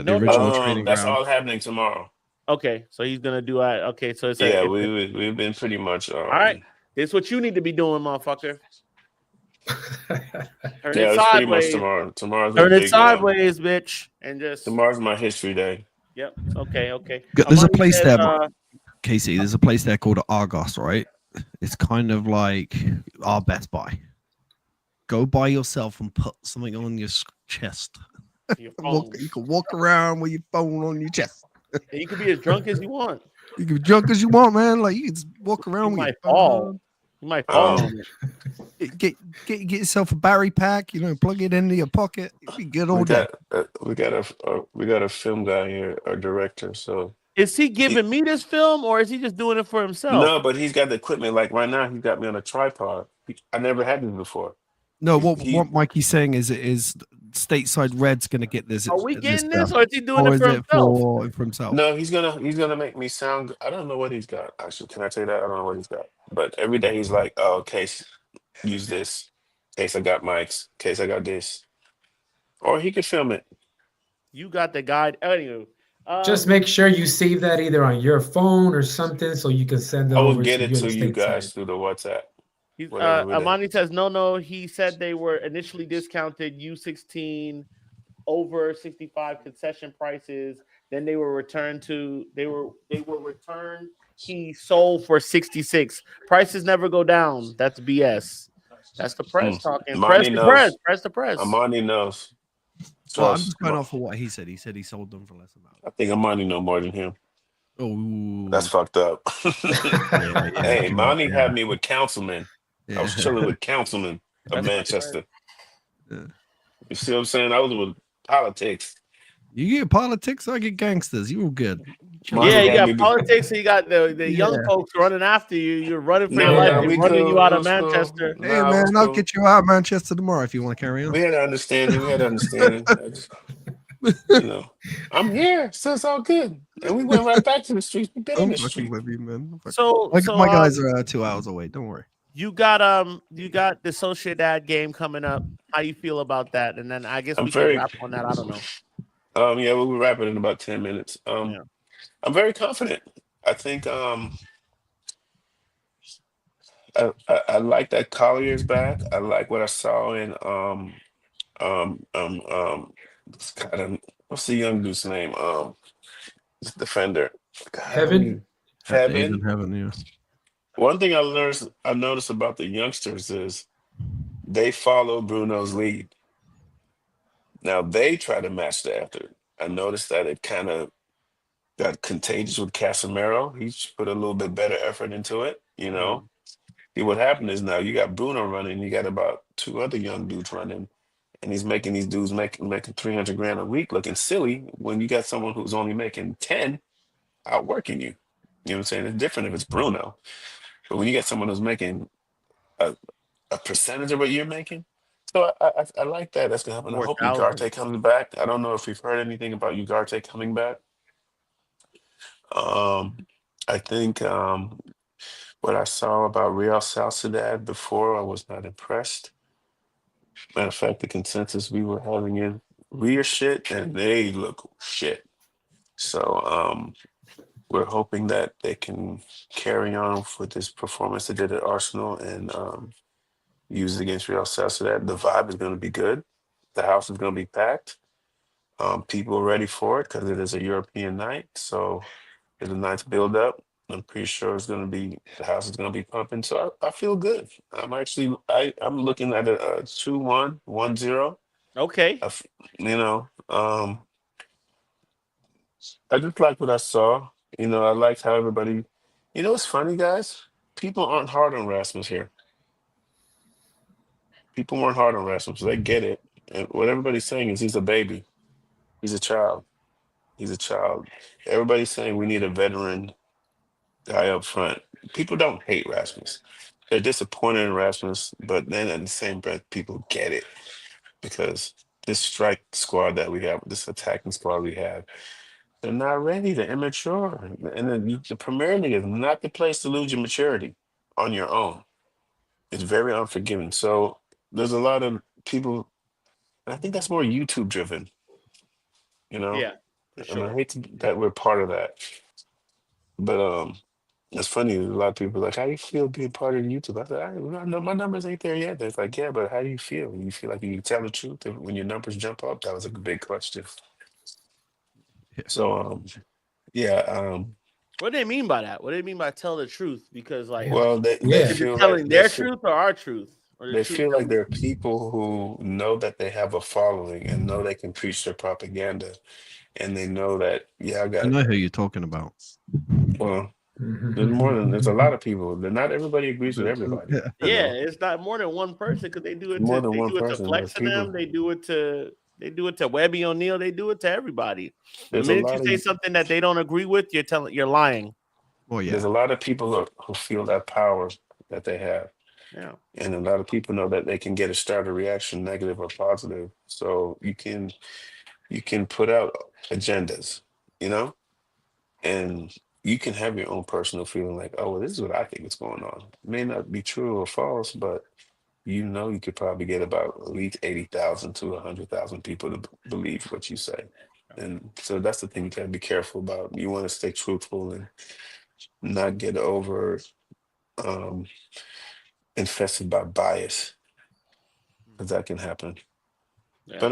the original training That's ground. all happening tomorrow. Okay, so he's gonna do it. Okay, so it's Yeah, we've been pretty much. all right. This is what you need to be doing, motherfucker. Turn Yeah, it it's pretty much sideways. tomorrow. Tomorrow's Turn a it big. sideways, bitch, and just. Tomorrow's my history day. Yep. Okay. There's a Amani place says, there, Casey. There's a place there called Argos, right? It's kind of like our Best Buy. Go buy yourself and put something on your chest. your phone. You can walk around with your phone on your chest. And you can be as drunk as you want. You can be drunk as you want, man. Like you can just walk around You with might your fall. phone. You might fall Um, on it. Get yourself a battery pack. Plug it into your pocket. It'd be good all we day. got a film guy here, a director. So Is he giving me this film or is he just doing it for himself? no, but he's got the equipment. Like right now, he's got me on a tripod. I never had this before. No, He- what Mikey's saying is Stateside Red's going to get this. Are we getting this film. or is he doing Or it is for it himself? for himself? No, he's gonna make me sound. I don't know what he's got. Actually, can I tell you that? I don't know what he's got. But every day he's like, "Oh, case, use this. Case I got mics. Case I got this." Or he could film it. You got the guide. Anyway, Just make sure you save that either on your phone or something so you can send it I will over get to it you to in you stateside. guys through the WhatsApp. Whatever Amani says no. He said they were initially discounted U16 over 65 concession prices. Then they were returned. He sold for 66. Prices never go down. That's BS. That's the press talking. Press the press. Amani knows. Well, I'm just going off of what he said. He said he sold them for less than that. I think Amani know more than him. Oh, That's fucked up. Hey, true, Monty yeah. had me with councilmen. I was chilling with councilmen of That's Manchester. Yeah. You see what I'm saying? I was with politics. You get politics, I get gangsters. You were good. Monty Yeah, you had got me- politics and you got the young Yeah. folks running after you. You're running for No, your life. no, They're we running cool. you out It of was cool. Manchester. Hey Nah, it man, was I'll cool. get you out of Manchester tomorrow if you want to carry on. We had an understanding. You know, I'm here, so it's all good. And we went right back to the streets. We've been in I'm the fucking street. with you, man. So My guys are 2 hours away. Don't worry. you got the Sociedad game coming up. How you feel about that? And then I guess I'm we very- can wrap on that. I don't know. Yeah, we'll wrap it in about 10 minutes. Yeah. I'm very confident. I think I like that Collier's back. I like what I saw in Um, um, um, God, what's the young dude's name? This defender. God, how do Heaven. you He's in Heaven? heaven, yeah. One thing I noticed about the youngsters is they follow Bruno's lead. Now they try to match the effort. I noticed that it kind of got contagious with Casemiro. He's put a little bit better effort into it, you know. See what happened is now you got Bruno running, you got about two other young dudes running, and he's making these dudes making 300 grand a week looking silly when you got someone who's only making 10 outworking you. You know what I'm saying? It's different if it's Bruno, but when you get someone who's making a, a percentage of what you're making, so I like that. That's gonna happen. I hope 4,000. Ugarte comes back. I don't know if you've heard anything about Ugarte coming back. Um, I think what I saw about Real Sociedad before, I was not impressed. Matter of fact, the consensus we were having in rear shit, and they look shit. So we're hoping that they can carry on with this performance they did at Arsenal and use it against Real Sociedad. The vibe is going to be good. The house is going to be packed. People are ready for it because it is a European night. So it's a nice build up. I'm pretty sure it's going to be the house is going to be pumping. So I feel good. I'm looking at a 2-1, 1-0. Okay. I f- you know, I just like what I saw. I liked how everybody. It's funny, guys. People aren't hard on Rasmus here. People weren't hard on Rasmus. They get it. And what everybody's saying is he's a baby. He's a child. He's a child. Everybody's saying we need a veteran guy up front. People don't hate Rasmus. They're disappointed in Rasmus, but then in the same breath, people get it because this strike squad that we have, this attacking squad we have, they're not ready. They're immature. And then the Premier League is not the place to lose your maturity on your own. It's very unforgiving. So there's a lot of people, and I think that's more YouTube driven, you know? Yeah, for And I sure. hate that we're part of that. But it's funny, a lot of people are like, how do you feel being part of YouTube? I said, I know my numbers ain't there yet. They're like, yeah, but how do you feel? You feel like you can tell the truth when your numbers jump up? That was a big question. Yeah. So yeah, What do they mean by that? What do they mean by tell the truth? Because like, well, they Yeah. is it feel like telling their truth or our truth, or the they truth feel that like we? there are people who know that they have a following and know they can preach their propaganda, and they know that I You got know who you're talking about. well. There's a lot of people. Not everybody agrees with everybody. Yeah. Yeah, it's not more than one person because More than they one do it to person. There's flex in them. people. They do it to Webby O'Neal. They do it to everybody. The There's a minute you lot of say something that they don't agree with, you're lying. Well, there's yeah. a lot of people who feel that power that they have, Yeah. and a lot of people know that they can get a starter reaction, negative or positive. So you can put out agendas, you know, and you can have your own personal feeling like, oh, well, this is what I think is going on. It may not be true or false, but you could probably get about at least 80,000 to 100,000 people to believe what you say. And so that's the thing you gotta be careful about. You want to stay truthful and not get over um, infested by bias, because that can happen. Yeah. But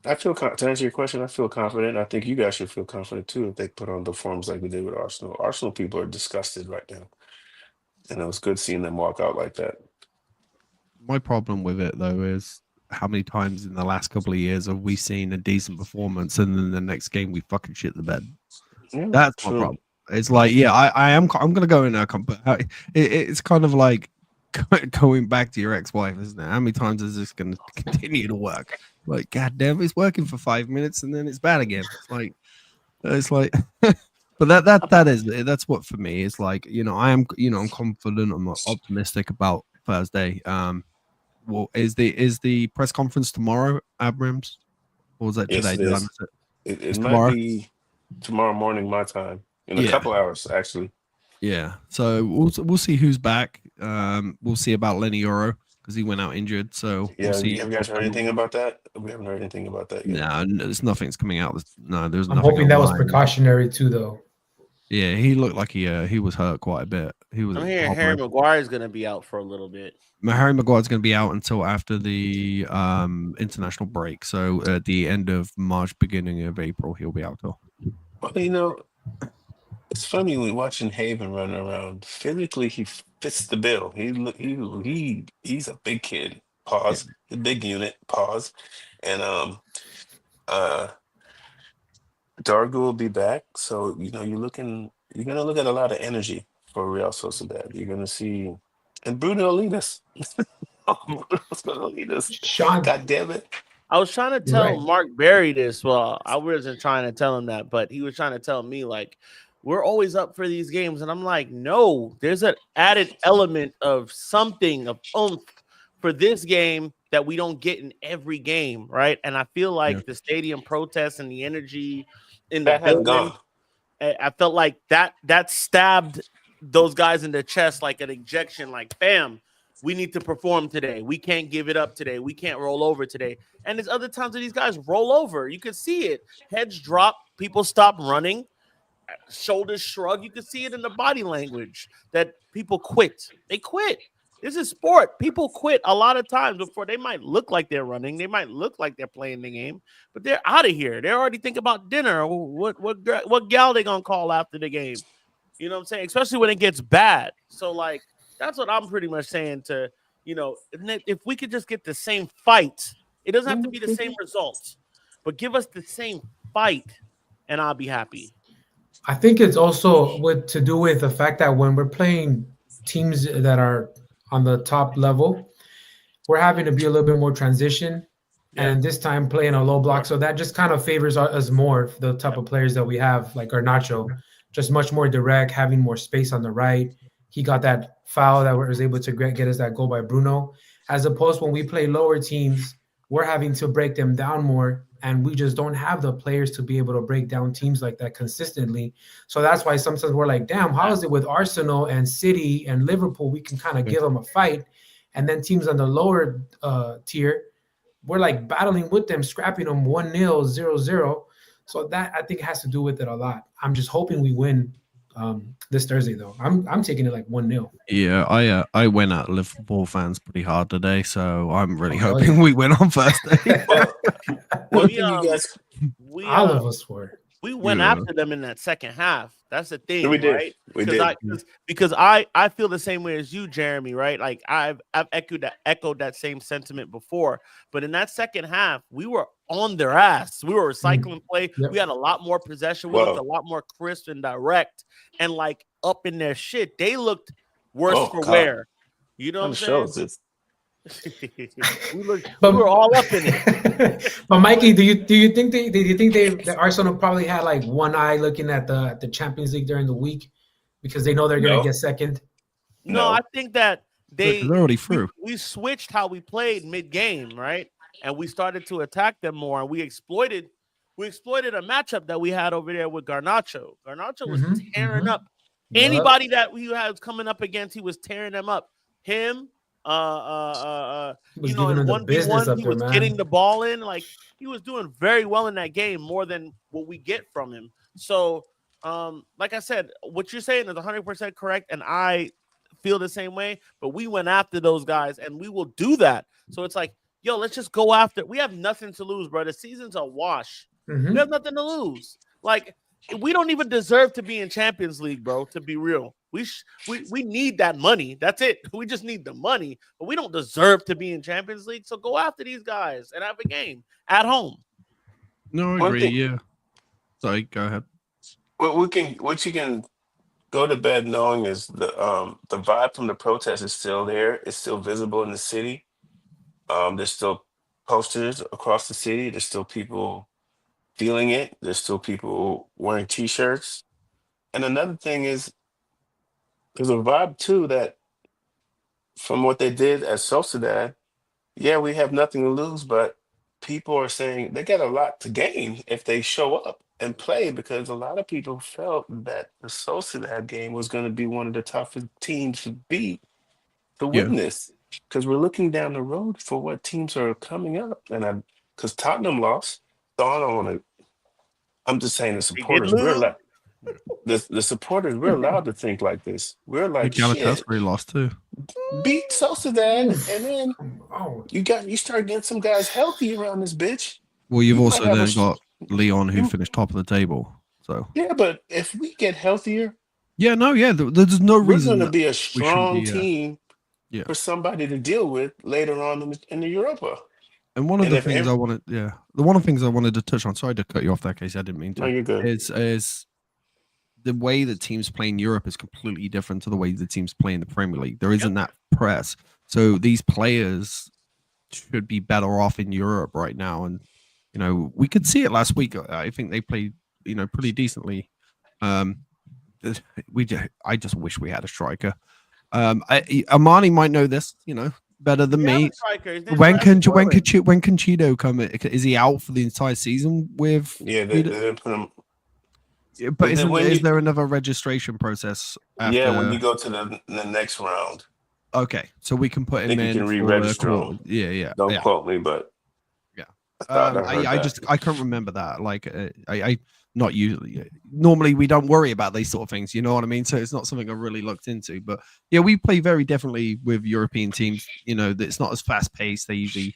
to answer your question, I feel confident. I think you guys should feel confident too if they put on the forms like they did with Arsenal. Arsenal people are disgusted right now, and it was good seeing them walk out like that. My problem with it though is how many times in the last couple of years have we seen a decent performance and then the next game we fucking shit the bed? Yeah, That's my true. problem. It's like, yeah, I'm gonna go in there, but it's kind of like going back to your ex-wife, isn't it? How many times is this going to continue to work? Like, goddamn, it's working for 5 minutes and then it's bad again. It's like, but that's what for me is like, I'm confident, I'm optimistic about Thursday. Well, is the press conference tomorrow, Abrams, or was that Yes, today? it Did I is. miss it? It It's might tomorrow. be tomorrow morning my time in a Yeah. couple hours actually. Yeah, so we'll see who's back. We'll see about Lenny Euro because he went out injured. So Yeah, we'll have see. you guys heard anything about that? We haven't heard anything about that yet. No, there's nothing's coming out. No, there's I'm nothing hoping that was online. precautionary too, though. Yeah, he looked like he was hurt quite a bit. He was I'm hearing Harry hovering. Maguire is going to be out for a little bit. Harry Maguire's going to be out until after the international break. So at the end of March, beginning of April, he'll be out till. Well, it's funny when watching Haven run around. Physically, he fits the bill. He's a big kid. Yeah. Pause. A big unit. Pause. And uh Dargo will be back. So you're gonna look at a lot of energy for Real Sociedad. You're gonna see, and Bruno will lead us. Bruno's gonna lead us. Sean, God damn it. I was trying to you're tell right. Mark Berry this. Well, I wasn't trying to tell him that, but he was trying to tell me, like, we're always up for these games. And I'm like, no, there's an added element of something, of oomph for this game that we don't get in every game, right? And I feel like Yeah. the stadium protests and the energy in the That has building, gone. I felt like that stabbed those guys in the chest like an injection, like, bam, we need to perform today. We can't give it up today. We can't roll over today. And there's other times that these guys roll over. You can see it. Heads drop, people stop running, shoulders shrug. You can see it in the body language that people quit. They quit. This is sport. People quit a lot of times before. They might look like they're running. They might look like they're playing the game, but they're out of here. They're already thinking about dinner. What gal they gonna call after the game? You know what I'm saying? Especially when it gets bad. So, like, that's what I'm pretty much saying to, if we could just get the same fight, it doesn't have to be the same results, but give us the same fight and I'll be happy. I think it's also to do with the fact that when we're playing teams that are on the top level, we're having to be a little bit more transition, Yeah. and this time playing a low block. So that just kind of favors us more, the type of players that we have, like Garnacho, just much more direct, having more space on the right. He got that foul that was able to get us that goal by Bruno. As opposed when we play lower teams, we're having to break them down more, and we just don't have the players to be able to break down teams like that consistently. So that's why sometimes we're like, damn, how is it with Arsenal and City and Liverpool? We can kind of give them a fight. And then teams on the lower tier, we're like battling with them, scrapping them 1-0, 0-0. So that I think has to do with it a lot. I'm just hoping we win this Thursday, though. I'm taking it like 1-0. Yeah, I went at Liverpool fans pretty hard today, so I'm really Oh, hoping yeah. we win on Thursday. Well, one We thing you guys, All of us were. we went Yeah. after them in that second half. That's the thing, we did. right? We Because did. because I feel the same way as you, Jeremy, right? Like I've echoed that same sentiment before, but in that second half, we were on their ass. We were recycling play. Yep. We had a lot more possession. We looked Wow. a lot more crisp and direct, and like up in their shit. They looked worse Oh, for God. wear. You know what What I'm show saying? is this? we were all up in it. But Mikey, do you think that Arsenal probably had like one eye looking at the Champions League during the week because they know they're gonna No. get second? No, No. I think that They're already through. we switched how we played mid-game, right? And we started to attack them more, and we exploited a matchup that we had over there with Garnacho. Garnacho was tearing up anybody that we had coming up against. He was tearing them up. Him, He was in giving them the 1v1, business up he there, was man. getting the ball in. Like, he was doing very well in that game, more than what we get from him. So, like I said, what you're saying is 100% correct, and I feel the same way. But we went after those guys, and we will do that. So it's like, yo, let's just go after. We have nothing to lose, bro. The season's a wash. We have nothing to lose. Like, we don't even deserve to be in Champions League, bro. To be real, we need that money. That's it. We just need the money, but we don't deserve to be in Champions League. So go after these guys and have a game at home. No, I One agree. thing- Yeah. Sorry, go ahead. What you can go to bed knowing is the vibe from the protest is still there. It's still visible in the city. There's still posters across the city. There's still people feeling it. There's still people wearing T-shirts. And another thing is there's a vibe too that from what they did at Sociedad, yeah, we have nothing to lose, but people are saying they got a lot to gain if they show up and play because a lot of people felt that the Sociedad game was going to be one of the toughest teams to beat to Yeah. witness because we're looking down the road for what teams are coming up. And because Tottenham lost, so I don't want to. I'm just saying the They did supporters. We're lose. like, the supporters, we're allowed to think like this. We're like, shit, Galatasaray lost too. beat Sociedad, Oof. and then Oh, you start getting some guys healthy around this bitch. Well, you've You might also have then got Leon who you, finished top of the table. So yeah, but if we get healthier, yeah, no, yeah, there's no we're reason going to that be a we shouldn't strong be. team Yeah. for somebody to deal with later on in the Europa. And one of And the if things I wanted, one of the things I wanted to touch on. Sorry to cut you off that case. I didn't mean no, to. you're good. Is the way that teams play in Europe is completely different to the way the teams play in the Premier League. There isn't that press, so these players should be better off in Europe right now. And we could see it last week. I think they played pretty decently. I just wish we had a striker. Amani might know this, better than We have me. a striker. His name's When Rasmus can Højlund. when can Cheeto come? Is he out for the entire season with? Yeah, they didn't put him. But When is there another registration process after? Yeah, when you go to the next round, Okay, so we can put I him think you in can for the re-register quarter. him. Yeah. Don't quote me, but Yeah. I thought I heard that. I can't remember that. Like I not usually. Normally we don't worry about these sort of things. You know what I mean? So it's not something I really looked into. But yeah, we play very differently with European teams. It's not as fast paced. They usually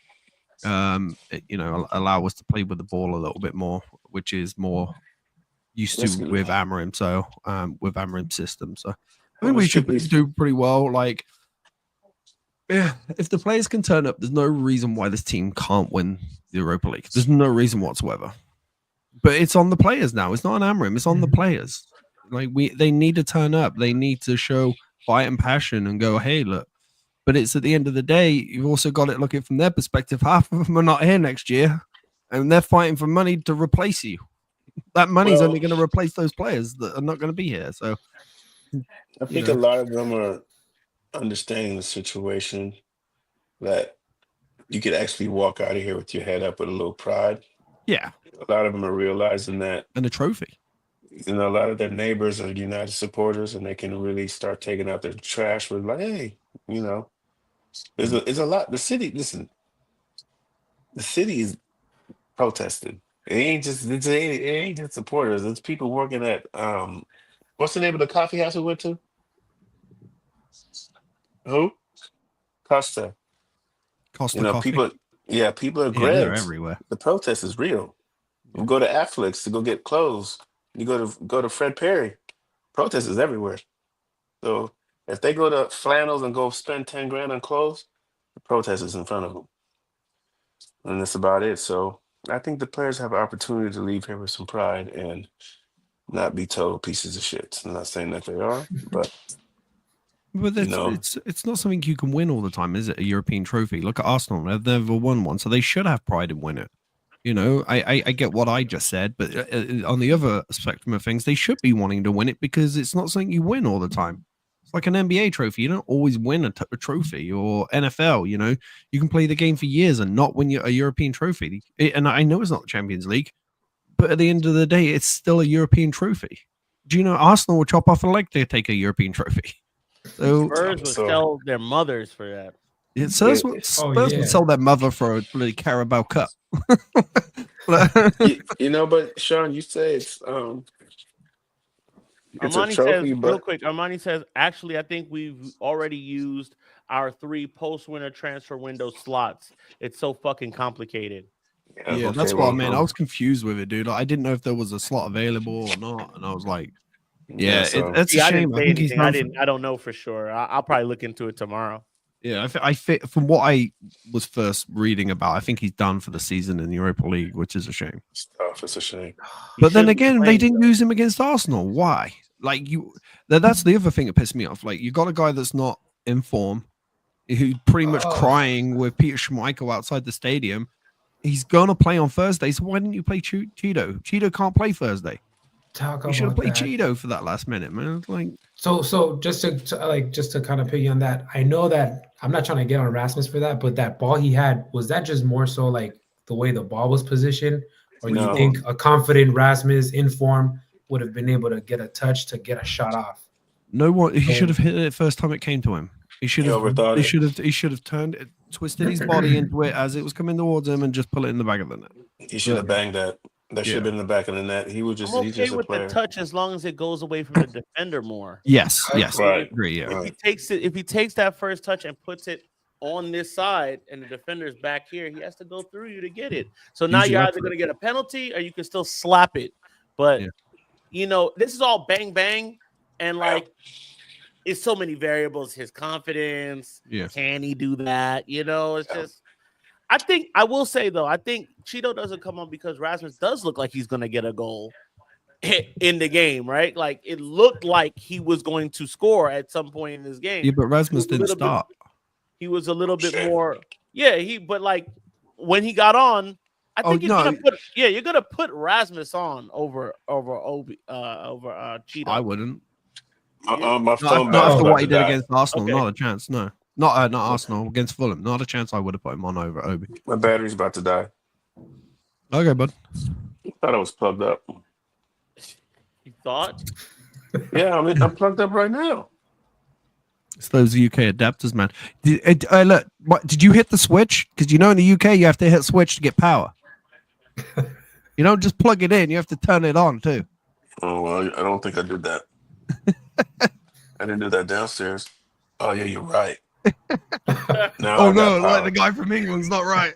allow us to play with the ball a little bit more, which is more used That's to good. with Amarim. So with Amarim's system. So I Well, think we this should could be- do pretty well. Like, yeah, if the players can turn up, there's no reason why this team can't win the Europa League. There's no reason whatsoever. But it's on the players now. It's not on Amarim. It's on the players. Like they need to turn up. They need to show fight and passion and go, hey, look. But it's at the end of the day, you've also got it looking from their perspective. Half of them are not here next year, and they're fighting for money to replace you. That money's only going to replace those players that are not going to be here. So I think a lot of them are understanding the situation that you could actually walk out of here with your head up with a little pride. Yeah. A lot of them are realizing that. And a trophy. A lot of their neighbors are United supporters, and they can really start taking out their trash with like, hey, there's a lot. The city, listen, the city is protesting. It ain't just supporters. It's people working at what's the name of the coffee house we went to? Who? Costa. Costa Coffee. People are Yeah, they're Greg's. everywhere. The protest is real. You go to Affleck's to go get clothes. You go to Fred Perry. Protest is everywhere. So if they go to Flannels and go spend 10 grand on clothes, the protest is in front of them. And that's about it. So I think the players have an opportunity to leave here with some pride and not be told pieces of shit. I'm not saying that they are, but it's not something you can win all the time, is it? A European trophy. Look at Arsenal; they've never won one, so they should have pride and win it. I get what I just said, but on the other spectrum of things, they should be wanting to win it because it's not something you win all the time. It's like an NBA trophy; you don't always win a trophy, or NFL. You can play the game for years and not win a European trophy. And I know it's not the Champions League, but at the end of the day, it's still a European trophy. Do you know Arsenal will chop off a leg to take a European trophy? So Spurs would sell their mothers for that. Spurs would sell their mother for a bloody Carabao Cup. But Sean, you say it's Armani a trophy, says, but real quick, Armani says, actually, I think we've already used our 3 post-winter transfer window slots. It's so fucking complicated. Yeah, that's what I meant. I was confused with it, dude. I didn't know if there was a slot available or not, and I was like, it's a shame. I didn't say anything. I don't know for sure. I'll probably look into it tomorrow. Yeah, I fit from what I was first reading about. I think he's done for the season in the Europa League, which is a shame. It's tough. It's a shame. But then again, they didn't use him against Arsenal. Why? Like that's the other thing that pissed me off. Like you got a guy that's not in form, who's pretty much crying with Peter Schmeichel outside the stadium. He's gonna play on Thursday, so why didn't you play Cheeto? Cheeto can't play Thursday. You should have played Cheeto for that last minute, man. Like so just to kind of piggy on that, I know that I'm not trying to get on Rasmus for that, but that ball he had, was that just more so like the way the ball was positioned, or do you think a confident Rasmus in form would have been able to get a touch to get a shot off? No one. He should have hit it first time it came to him. He should have. He should have turned it, twisted his body into it as it was coming towards him, and just pull it in the back of the net. He should have banged that. That should have been in the back of the net. He was I'm he's okay just a with the player. touch as long as it goes away from the defender more. Yes, yes, Right. agree. Yeah, If he takes that first touch and puts it on this side and the defender's back here, he has to go through you to get it. So now Use your you're either effort. going to get a penalty or you can still slap it. But this is all bang bang, and like it's so many variables. His confidence, can he do that? It's just. I will say though, I think Cheeto doesn't come on because Rasmus does look like he's going to get a goal in the game, right? Like it looked like he was going to score at some point in this game. Yeah, but Rasmus didn't start. He was a little bit more, but like when he got on, I think you're gonna put Rasmus on over Cheeto. My I phone not battery's after about what he to did die. against Arsenal. Okay. Not a chance. No, not Arsenal against Fulham. Not a chance. I would have put him on over Obi. My battery's about to die. Okay, bud. I thought I was plugged up. You thought? Yeah, I'm plugged up right now. It's those UK adapters, man. Look, did you hit the switch? Because in the UK you have to hit switch to get power. You don't just plug it in; you have to turn it on too. Oh well, I don't think I did that. I didn't do that downstairs. Oh yeah, you're right. Oh no, like the guy from England's not right.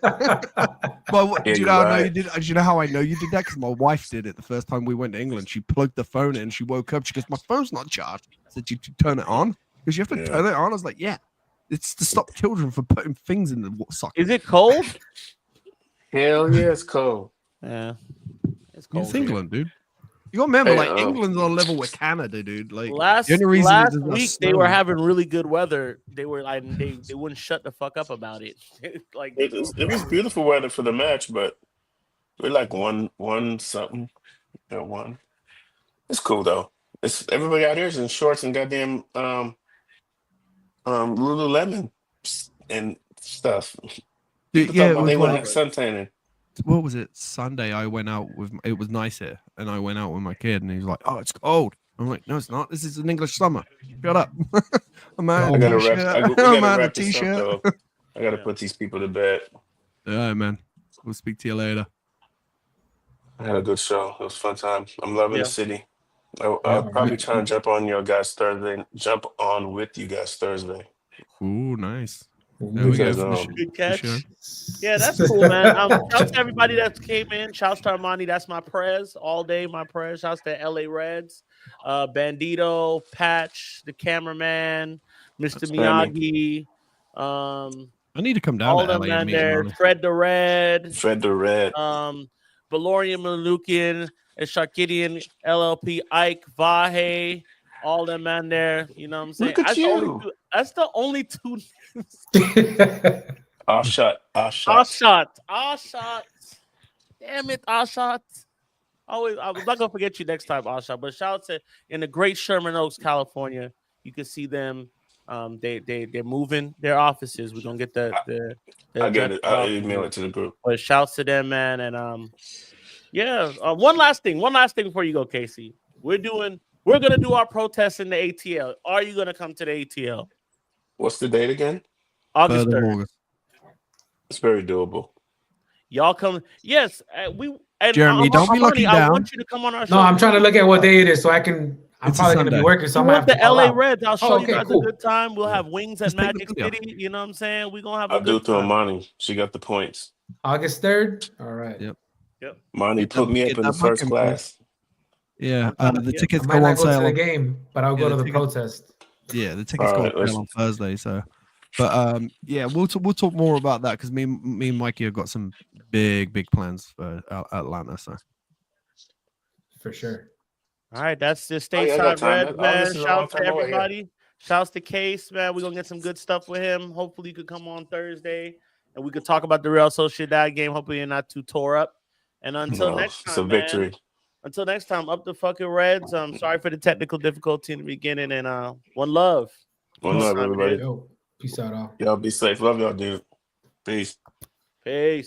But do you know how I know you did? Do you know how I know you did that? Because my wife did it the first time we went to England. She plugged the phone in. She woke up. She goes, "My phone's not charged." I said, "Did you turn it on?" Because you have to turn it on. I was like, "Yeah, it's to stop children from putting things in the socket." Is it cold? Hell yeah, it's cold. Yeah, it's cold. It's England, dude. You got to remember, England's on level with Canada, dude. Like last the only reason last week they were having really good weather. They were like they wouldn't shut the fuck up about it. Like it was beautiful weather for the match, but we're like one something. One. It's cool though. It's everybody out here is in shorts and goddamn Lululemon and stuff. Dude, They wouldn't have suntanning. What was it? Sunday, I went out with. It was nice here, and I went out with my kid, and he's like, "Oh, it's cold." I'm like, "No, it's not. This is an English summer. Shut up." I'm out. I gotta wrap this T-shirt. up, though. I gotta put these people to bed. Yeah, man. We'll speak to you later. I had a good show. It was a fun time. I'm loving the city. I'll probably try and jump on with you guys Thursday. Ooh, nice. There we go. Good catch. Yeah, that's cool, man. Shouts to everybody that came in. Shouts to Armani. That's my prez all day. My prez. Shouts to LA Reds, Bandito, Patch, the cameraman, Mr. Miyagi. I need to come down all to them LA man and meet there. him, Fred the Red. Valorian Malukian, and Sharkidian, LLP, Ike, Vahe, all them man there. You know what I'm saying? Look at you. That's the only two. Shot. Damn it, Ashot. I was not gonna forget you next time, Ashot. But shout out to in the great Sherman Oaks, California. You can see them. They're moving their offices. We're gonna get the I get it. I'll email it to the group. But shouts to them, man. And one last thing before you go, Casey. We're gonna do our protest in the ATL. Are you gonna come to the ATL? What's the date again? August 3rd. It's very doable. Y'all come. Yes, we. And Jeremy, don't be looking down. I want you to come on our show. No, I'm trying to look at what day it is so I can. I'm probably going to be working, so I'm going to have to the LA out. Reds. I'll show you guys a good time. We'll have wings at Magic City. You know what I'm saying? We're going to have a good time. I'll do it to Amani. She got the points. August 3rd? All right. Yep. Monty put me up in the first class. Yeah, the tickets go on sale. I might not go to the game, but I'll go to the protest. Yeah, the tickets go on sale on Thursday. So, but yeah, we'll talk more about that because me and Mikey have got some big plans for Atlanta. So, for sure. All right, that's the stateside Reds, man. Shouts to everybody. Shouts to Case, man. We're gonna get some good stuff with him. Hopefully, you could come on Thursday and we could talk about the Real Sociedad game. Hopefully, you're not too tore up. And until next time, it's a victory. Man, until next time, up the fucking Reds. Sorry for the technical difficulty in the beginning, and one love. One love, everybody. Yo, peace out, all. Y'all be safe. Love y'all, dude. Peace. Peace.